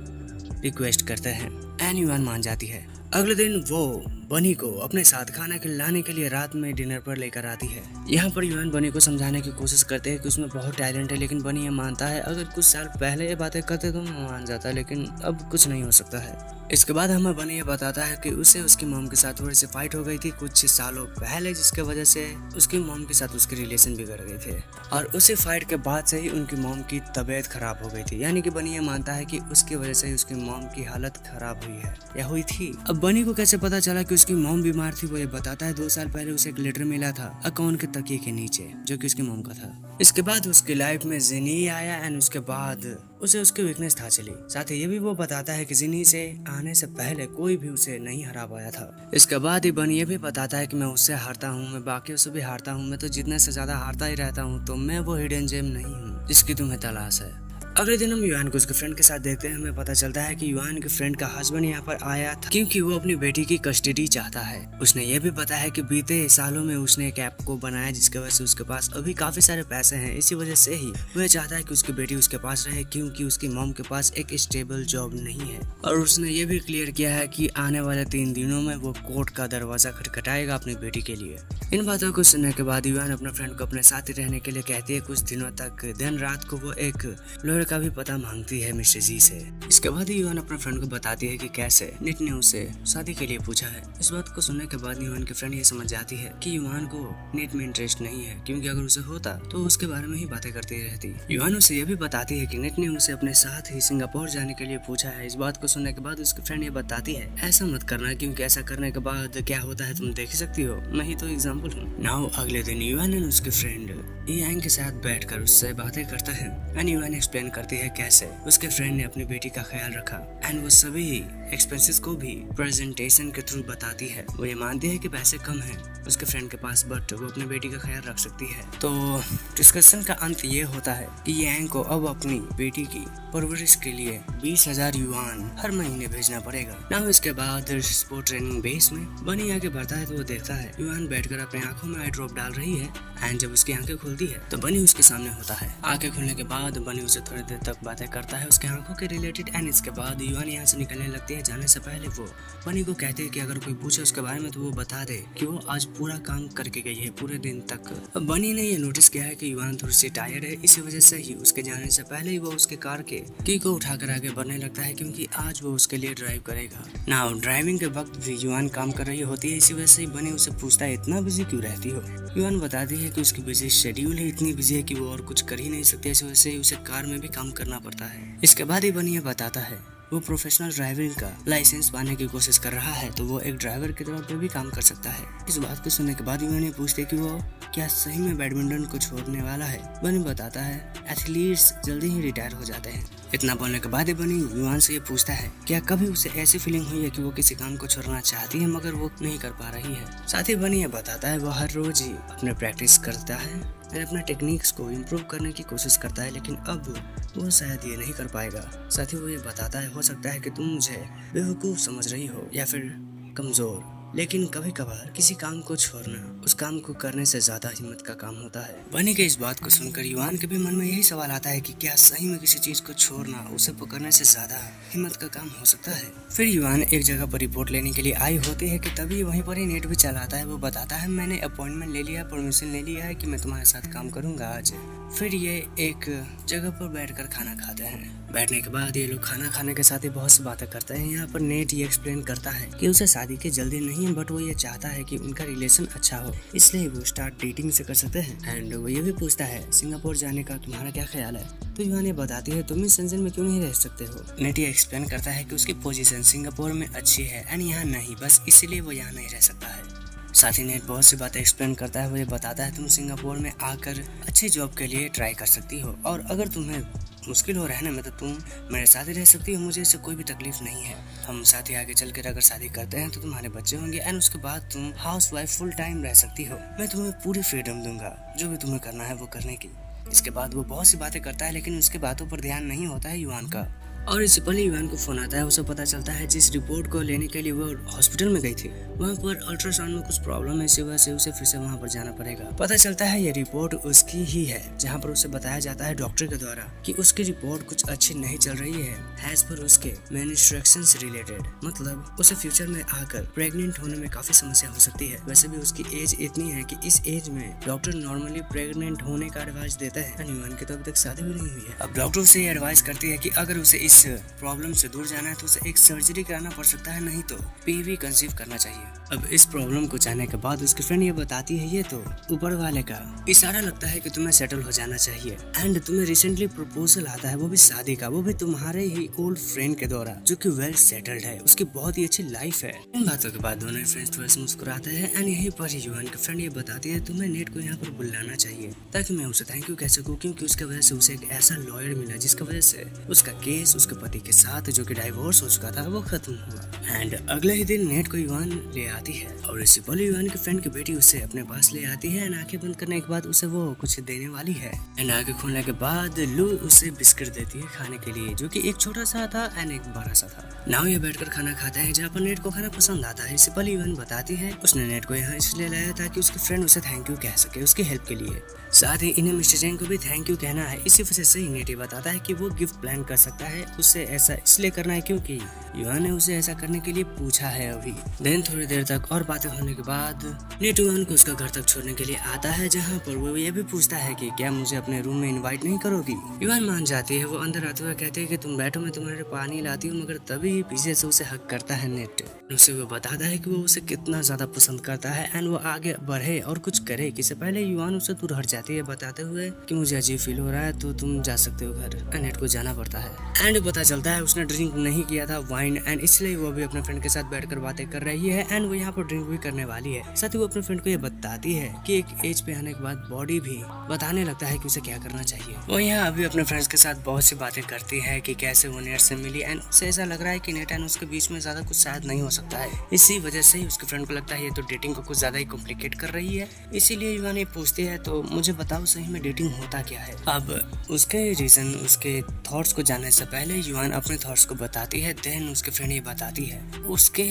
रिक्वेस्ट करते हैं एंड युवान मान जाती है। अगले दिन वो बनी को अपने साथ खाना खिलाने के लिए रात में डिनर पर लेकर आती है। यहाँ पर युवान बनी को समझाने की कोशिश करते हैं कि उसमें बहुत टैलेंट है, लेकिन बनी ये मानता है अगर कुछ साल पहले ये बातें करते तो मैं मान जाता, लेकिन अब कुछ नहीं हो सकता है। इसके बाद हमें बनी ये बताता है कि उसे उसकी मॉम के साथ थोड़ी सी फाइट हो गई थी कुछ सालों पहले, जिसके वजह से उसकी मॉम के साथ उसके रिलेशन बिगड़ गए थे, और उसी फाइट के बाद से ही उनकी मॉम की तबीयत खराब हो गई थी। यानी कि बनी ये मानता है कि उसकी वजह से ही उसकी मॉम की हालत खराब हुई है या हुई थी। अब बनी को कैसे पता चला कि उसकी मॉम बीमार थी, वो ये बताता है 2 साल पहले उसे एक लेटर मिला था अकाउंट के तकिए के नीचे, जो कि उसकी मॉम का था। इसके बाद उसकी लाइफ में जिनी आया एंड उसके बाद उसे उसकी वीकनेस था चली। साथ ही ये भी वो बताता है कि जिनी से आने से पहले कोई भी उसे नहीं हरा पाया था। इसके बाद ही बनी ये भी बताता है कि मैं उससे हारता हूँ, मैं बाकियों से भी हारता हूँ, मैं तो जितने से ज्यादा हारता ही रहता हूँ, तो मैं वो हिडन जेम नहीं हूँ जिसकी तुम्हें तलाश है। अगले दिन हम युआन को उसके फ्रेंड के साथ देखते हैं। हमें पता चलता है कि युआन के फ्रेंड का हस्बैंड यहाँ पर आया था क्योंकि वो अपनी बेटी की कस्टडी चाहता है। उसने ये भी बताया कि बीते सालों में उसने एक ऐप को बनाया जिसकी वजह से उसके पास अभी काफी सारे पैसे हैं। इसी वजह से ही वह चाहता है कि उसकी बेटी उसके पास रहे क्योंकि उसकी मॉम के पास एक स्टेबल जॉब नहीं है। और उसने ये भी क्लियर किया है कि आने वाले 3 दिनों में वो कोर्ट का दरवाजा खटखटाएगा अपनी बेटी के लिए। इन बातों को सुनने के बाद युआन अपने फ्रेंड को अपने साथ ही रहने के लिए कहती है कुछ दिनों तक। दिन रात को वो एक लॉयर का भी पता मांगती है मिस्टर जी से। इसके बाद युआन अपने फ्रेंड को बताती है कि कैसे निट ने उसे शादी के लिए पूछा है। इस बात को सुनने के बाद युआन की फ्रेंड ये समझ जाती है कि युआन को निट में इंटरेस्ट नहीं है क्योंकि अगर उसे होता तो उसके बारे में ही बातें करती रहती। युआन उसे ये भी बताती है कि निट ने उसे अपने साथ ही सिंगापुर जाने के लिए पूछा है। इस बात को सुनने के बाद उसकी फ्रेंड ये बताती है ऐसा मत करना क्योंकि ऐसा करने के बाद क्या होता है तुम देख ही सकती हो, मैं ही तो एग्जाम्पल हूँ। नाउ अगले दिन युआन और उसके फ्रेंड यांग के साथ बैठकर उससे बातें करते हैं एंड युआन एक्सप्लेन करती है कैसे उसके फ्रेंड ने अपनी बेटी का ख्याल रखा एंड वो सभी एक्सपेंसेस को भी प्रेजेंटेशन के थ्रू बताती है। वो ये मानती है कि पैसे कम हैं उसके फ्रेंड के पास बट वो अपनी बेटी का ख्याल रख सकती है। तो डिस्कशन का अंत ये होता है कि यांग को अब अपनी बेटी की परवरिश के लिए 20,000 युआन हर महीने भेजना पड़ेगा। नाउ इसके बाद स्पोर्ट ट्रेनिंग बेस में बनी आगे बढ़ता है तो वो देखता है युआन बैठकर अपने आंखों में आई ड्रॉप डाल रही है एंड जब उसकी आंखें खुलती है तो बनी उसके सामने होता है। आंखें खुलने के बाद बनी उसे थोड़ी देर तक बातें करता है उसके आंखों के रिलेटेड एंड इसके बाद युआन यहाँ से निकलने लगती है। जाने से पहले वो बनी को कहते हैं कि अगर कोई पूछे उसके बारे में तो वो बता दे कि वो आज पूरा काम करके गई है पूरे दिन तक। अब बनी ने ये नोटिस किया है कि युआन थोड़ी सी टायर्ड है, इसी वजह से ही उसके जाने से पहले ही वो उसके कार के की को उठाकर आगे बढ़ने लगता है क्योंकि आज वो उसके लिए ड्राइव करेगा। नाउ ड्राइविंग के वक्त भी युआन काम कर रही होती है, इसी वजह से बनी उसे पूछता है इतना बिजी क्यों रहती हो। युआन बताती है कि उसकी बिजी शेड्यूल है, इतनी बिजी है कि वो और कुछ कर ही नहीं सकती, इस वजह से उसे कार में भी काम करना पड़ता है। इसके बाद ही बनी ये बताता है वो प्रोफेशनल ड्राइविंग का लाइसेंस पाने की कोशिश कर रहा है तो वो एक ड्राइवर के तौर पर भी काम कर सकता है। इस बात को सुनने के बाद युआन पूछते कि वो क्या सही में बैडमिंटन को छोड़ने वाला है। बनी बताता है एथलीट्स जल्दी ही रिटायर हो जाते हैं। इतना बोलने के बाद बनी युआन से ये पूछता है क्या कभी उसे ऐसी फीलिंग हुई है कि वो किसी काम को छोड़ना चाहती है मगर वो नहीं कर पा रही है। साथ ही बनी ये बताता है वो हर रोज ही अपने प्रैक्टिस करता है और अपने टेक्निक्स को इम्प्रूव करने की कोशिश करता है लेकिन अब वो शायद ये नहीं कर पाएगा। साथ ही वो ये बताता है हो सकता है कि तुम मुझे बेवकूफ़ समझ रही हो या फिर कमज़ोर, लेकिन कभी कभार किसी काम को छोड़ना उस काम को करने से ज्यादा हिम्मत का काम होता है। बनी के इस बात को सुनकर युआन के भी मन में यही सवाल आता है कि क्या सही में किसी चीज को छोड़ना उसे पकड़ने से ज्यादा हिम्मत का काम हो सकता है। फिर युआन एक जगह पर रिपोर्ट लेने के लिए आई होती है कि तभी वहीं पर ही नेट भी चलाता है। वो बताता है मैंने अपॉइंटमेंट ले लिया, परमिशन ले लिया है कि मैं तुम्हारे साथ काम करूंगा आज। फिर ये एक जगह पर बैठकर खाना खाते हैं। बैठने के बाद ये लोग खाना खाने के साथ ही बहुत सी बातें करते हैं। यहाँ पर नेट ये एक्सप्लेन करता है कि उसे शादी की जल्दी नहीं है बट वो ये चाहता है कि उनका रिलेशन अच्छा हो, इसलिए वो स्टार्ट डेटिंग से कर सकते हैं। एंड वो ये भी पूछता है सिंगापुर जाने का तुम्हारा क्या ख्याल है। तो युआन बताती है तुम इस सेंशन में क्यों नहीं रह सकते हो। नेट ये एक्सप्लेन करता है कि उसकी पोजीशन सिंगापुर में अच्छी है एंड यहाँ नहीं, बस इसलिए वो यहाँ नहीं रह सकता है। साथ ही नेट बहुत सी बातें एक्सप्लेन करता है। वो ये बताता है तुम सिंगापुर में आकर अच्छी जॉब के लिए ट्राई कर सकती हो और अगर तुम्हें मुश्किल हो रहने में तो तुम मेरे साथ ही रह सकती हो, मुझे इससे कोई भी तकलीफ नहीं है। हम साथ ही आगे चलकर अगर शादी करते हैं तो तुम्हारे बच्चे होंगे एंड उसके बाद तुम हाउस वाइफ फुल टाइम रह सकती हो। मैं तुम्हें पूरी फ्रीडम दूंगा जो भी तुम्हें करना है वो करने की। इसके बाद वो बहुत सी बातें करता है लेकिन उसकी बातों पर ध्यान नहीं होता है युआन का। और इससे पहले युआन को फोन आता है। उसे पता चलता है जिस रिपोर्ट को लेने के लिए वो हॉस्पिटल में गई थी वहाँ पर अल्ट्रासाउंड में कुछ प्रॉब्लम है, इसी वजह से उसे फिर से वहाँ पर जाना पड़ेगा। पता चलता है ये रिपोर्ट उसकी ही है जहाँ पर उसे बताया जाता है डॉक्टर के द्वारा कि उसकी रिपोर्ट कुछ अच्छी नहीं चल रही है एज पर उसके मेंस्ट्रुएशन से रिलेटेड, मतलब उसे फ्यूचर में आकर प्रेग्नेंट होने में काफी समस्या हो सकती है। वैसे भी उसकी एज इतनी है कि इस एज में डॉक्टर नॉर्मली प्रेग्नेंट होने का एडवाइस देता है। युआन की तो अभी तक शादी भी नहीं हुई है। अब डॉक्टर उसे एडवाइस करती है कि अगर उसे इस प्रॉब्लम से दूर जाना है तो उसे एक सर्जरी कराना पड़ सकता है, नहीं तो पीवी कंसीव करना चाहिए। अब इस प्रॉब्लम को जानने के बाद उसकी फ्रेंड ये बताती है ये तो ऊपर वाले का इशारा लगता है कि तुम्हें सेटल हो जाना चाहिए एंड तुम्हें रिसेंटली प्रपोजल आता है, वो भी शादी का, वो भी तुम्हारे ही ओल्ड फ्रेंड के द्वारा जो कि वेल सेटल्ड है, उसकी बहुत ही अच्छी लाइफ है। इन बातों के बाद दोनों फ्रेंड्स थोड़ा सा मुस्कुराते हैं एंड यहीं पर युआन की फ्रेंड ये बताती है तुम्हें नेट को यहाँ पर बुलाना चाहिए ताकि मैं उसे थैंक यू कह सकूँ क्योंकि उसके वजह से उसे एक ऐसा लॉयर मिला जिसकी वजह से उसका केस उसके पति के साथ जो कि डाइवोर्स हो चुका था वो खत्म हुआ। एंड अगले ही दिन नेट को युआन ले आती है और इससे पहले युआन के फ्रेंड की बेटी उसे अपने पास ले आती है एंड आंखें बंद करने के बाद उसे वो कुछ देने वाली है। एंड आंखें खोलने के बाद लू उसे बिस्किट देती है खाने के लिए, जो कि एक छोटा सा था एंड एक बड़ा सा था। नाउ ये बैठकर खाना खाता है जहाँ पर नेट को खाना पसंद आता है। इससे पहले युआन बताती है उसने नेट को यहाँ इसलिए लाया ताकि उसके फ्रेंड उसे थैंक यू कह सके उसकी हेल्प के लिए, साथ ही इन्हें मिस्टर चैंग को भी थैंक यू कहना है। इसी वजह से ही नेट ये बताता है कि वो गिफ्ट प्लान कर सकता है, उसे ऐसा इसलिए करना है क्योंकि युआन ने उसे ऐसा करने के लिए पूछा है अभी। देन थोड़ी देर तक और बातें होने के बाद नेट युआन को उसका घर तक छोड़ने के लिए आता है, जहाँ पर वो ये भी पूछता है कि क्या मुझे अपने रूम में इनवाइट नहीं करोगी। युआन मान जाती है। वो अंदर आते हुए कहते हैं कि तुम बैठो, मैं तुम्हारे पानी लाती हूँ, मगर तभी पीछे से उसे हक करता है नेट। उसे वो बताता है कि वो उसे कितना ज्यादा पसंद करता है एंड वो आगे बढ़े और कुछ करे। इससे पहले युआन उसे दूर हट जाती है बताते हुए कि मुझे अजीब फील हो रहा है तो तुम जा सकते हो घर। नेट को जाना पड़ता है एंड पता चलता है उसने ड्रिंक नहीं किया था वाइन एंड इसलिए वो भी अपने फ्रेंड के साथ बैठकर बातें कर रही है एंड वो यहाँ पर ड्रिंक भी करने वाली है। साथ ही वो अपने फ्रेंड को ये बताती है कि एक एज पे आने के बाद बॉडी भी बताने लगता है कि उसे क्या करना चाहिए। वो यहाँ अभी अपने फ्रेंड्स के साथ बहुत सी बातें करती है कि कैसे वो नेट से मिली एंड उसे ऐसा लग रहा है कि नेट एंड उसके बीच में ज्यादा कुछ शायद नहीं हो सकता है। इसी वजह से ही उसके फ्रेंड को लगता है ये तो डेटिंग को कुछ ज्यादा ही कॉम्प्लिकेट कर रही है। इसीलिए युआन ये पूछती है तो मुझे बताओ सही में डेटिंग होता क्या है। अब उसके रीजन उसके थॉट्स को जानने से पहले युआन अपने थॉट्स को बताती है। देन उसके फ्रेंड ये बताती है उसके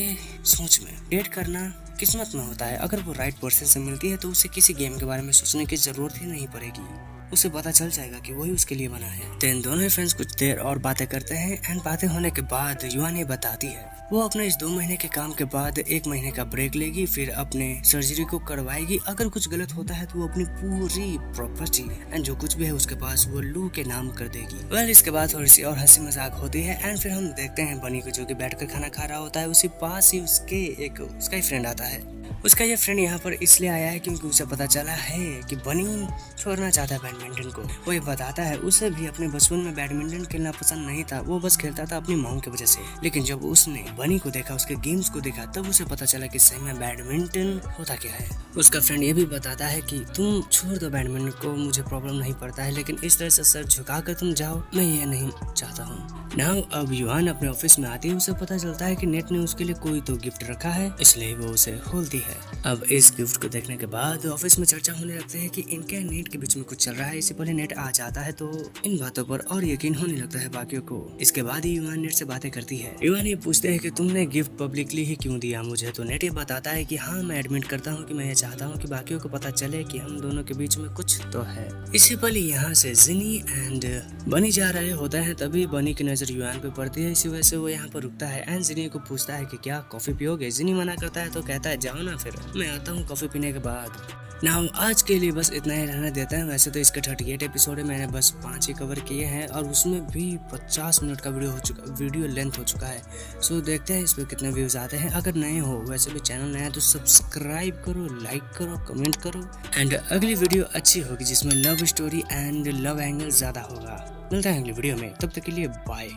सोच में डेट करना किस्मत में होता है। अगर वो राइट पर्सन से मिलती है तो उसे किसी गेम के बारे में सोचने की जरूरत ही नहीं पड़ेगी, उसे पता चल जाएगा कि वही उसके लिए बना है। देन दोनों फ्रेंड्स कुछ देर और बातें करते हैं एंड बातें होने के बाद युआन ये बताती है वो अपने इस 2 महीने के काम के बाद 1 महीने का ब्रेक लेगी, फिर अपने सर्जरी को करवाएगी। अगर कुछ गलत होता है तो वो अपनी पूरी प्रॉपर्टी एंड जो कुछ भी है उसके पास वो लू के नाम कर देगी। वेल इसके बाद थोड़ी सी और हंसी मजाक होती है एंड फिर हम देखते हैं बनी को जो कि बैठकर खाना खा रहा होता है। उसी पास ही उसका ही फ्रेंड आता है। उसका ये फ्रेंड यहाँ पर इसलिए आया है क्योंकि उसे पता चला है कि बनी छोड़ना चाहता है बैडमिंटन को। वो ये बताता है उसे भी अपने बचपन में बैडमिंटन खेलना पसंद नहीं था, वो बस खेलता था अपनी माँ की वजह से। लेकिन जब उसने बनी को देखा, उसके गेम्स को देखा, तब उसे पता चला कि सही में बैडमिंटन होता क्या है। उसका फ्रेंड ये भी बताता है कि तुम छोड़ दो बैडमिंटन को, मुझे प्रॉब्लम नहीं पड़ता है, लेकिन इस तरह से सर झुका कर तुम जाओ, मैं ये नहीं चाहता हूँ। नाउ अब युआन अपने ऑफिस में आती है। उसे पता चलता है कि नेट ने उसके लिए कोई तो गिफ्ट रखा है, इसलिए वो उसे खोलती है। अब इस गिफ्ट को देखने के बाद ऑफिस में चर्चा होने लगती है कि इनके नेट के बीच में कुछ चल रहा है। इससे पहले नेट आ जाता है तो इन बातों पर और यकीन होने लगता है बाकियों को। इसके बाद ही युआन नेट से बातें करती है। युआन ये पूछते हैं कि तुमने गिफ्ट पब्लिकली ही क्यों दिया मुझे, तो नेट ये बताता है कि हाँ मैं एडमिट करता हूँ कि मैं ये चाहता हूँ कि बाकियों को पता चले कि हम दोनों के बीच में कुछ तो है। इससे पहले यहाँ से जिनी एंड बनी जा रहे होते हैं, तभी बनी की नजर युआन पे पड़ती है। इसी वजह से वो यहाँ पर रुकता है एंड जिनी को पूछता है कि क्या कॉफी पियोगे। जिनी मना करता है तो कहता है जाओ ना, फिर मैं आता हूँ कॉफी पीने के बाद। नाउ आज के लिए बस इतना ही रहने देते हैं। वैसे तो इसके 38 एपिसोड है, मैंने बस 5 ही कवर किए हैं और उसमें भी 50 मिनट का वीडियो लेंथ हो चुका है। सो देखते हैं इस पर कितने व्यूज आते हैं। अगर नए हो, वैसे भी चैनल नया है तो सब्सक्राइब करो, लाइक करो, कमेंट करो एंड अगली वीडियो अच्छी होगी जिसमें love story and love angle ज्यादा होगा। मिलते हैं अगली वीडियो में, तब तक के लिए बाय।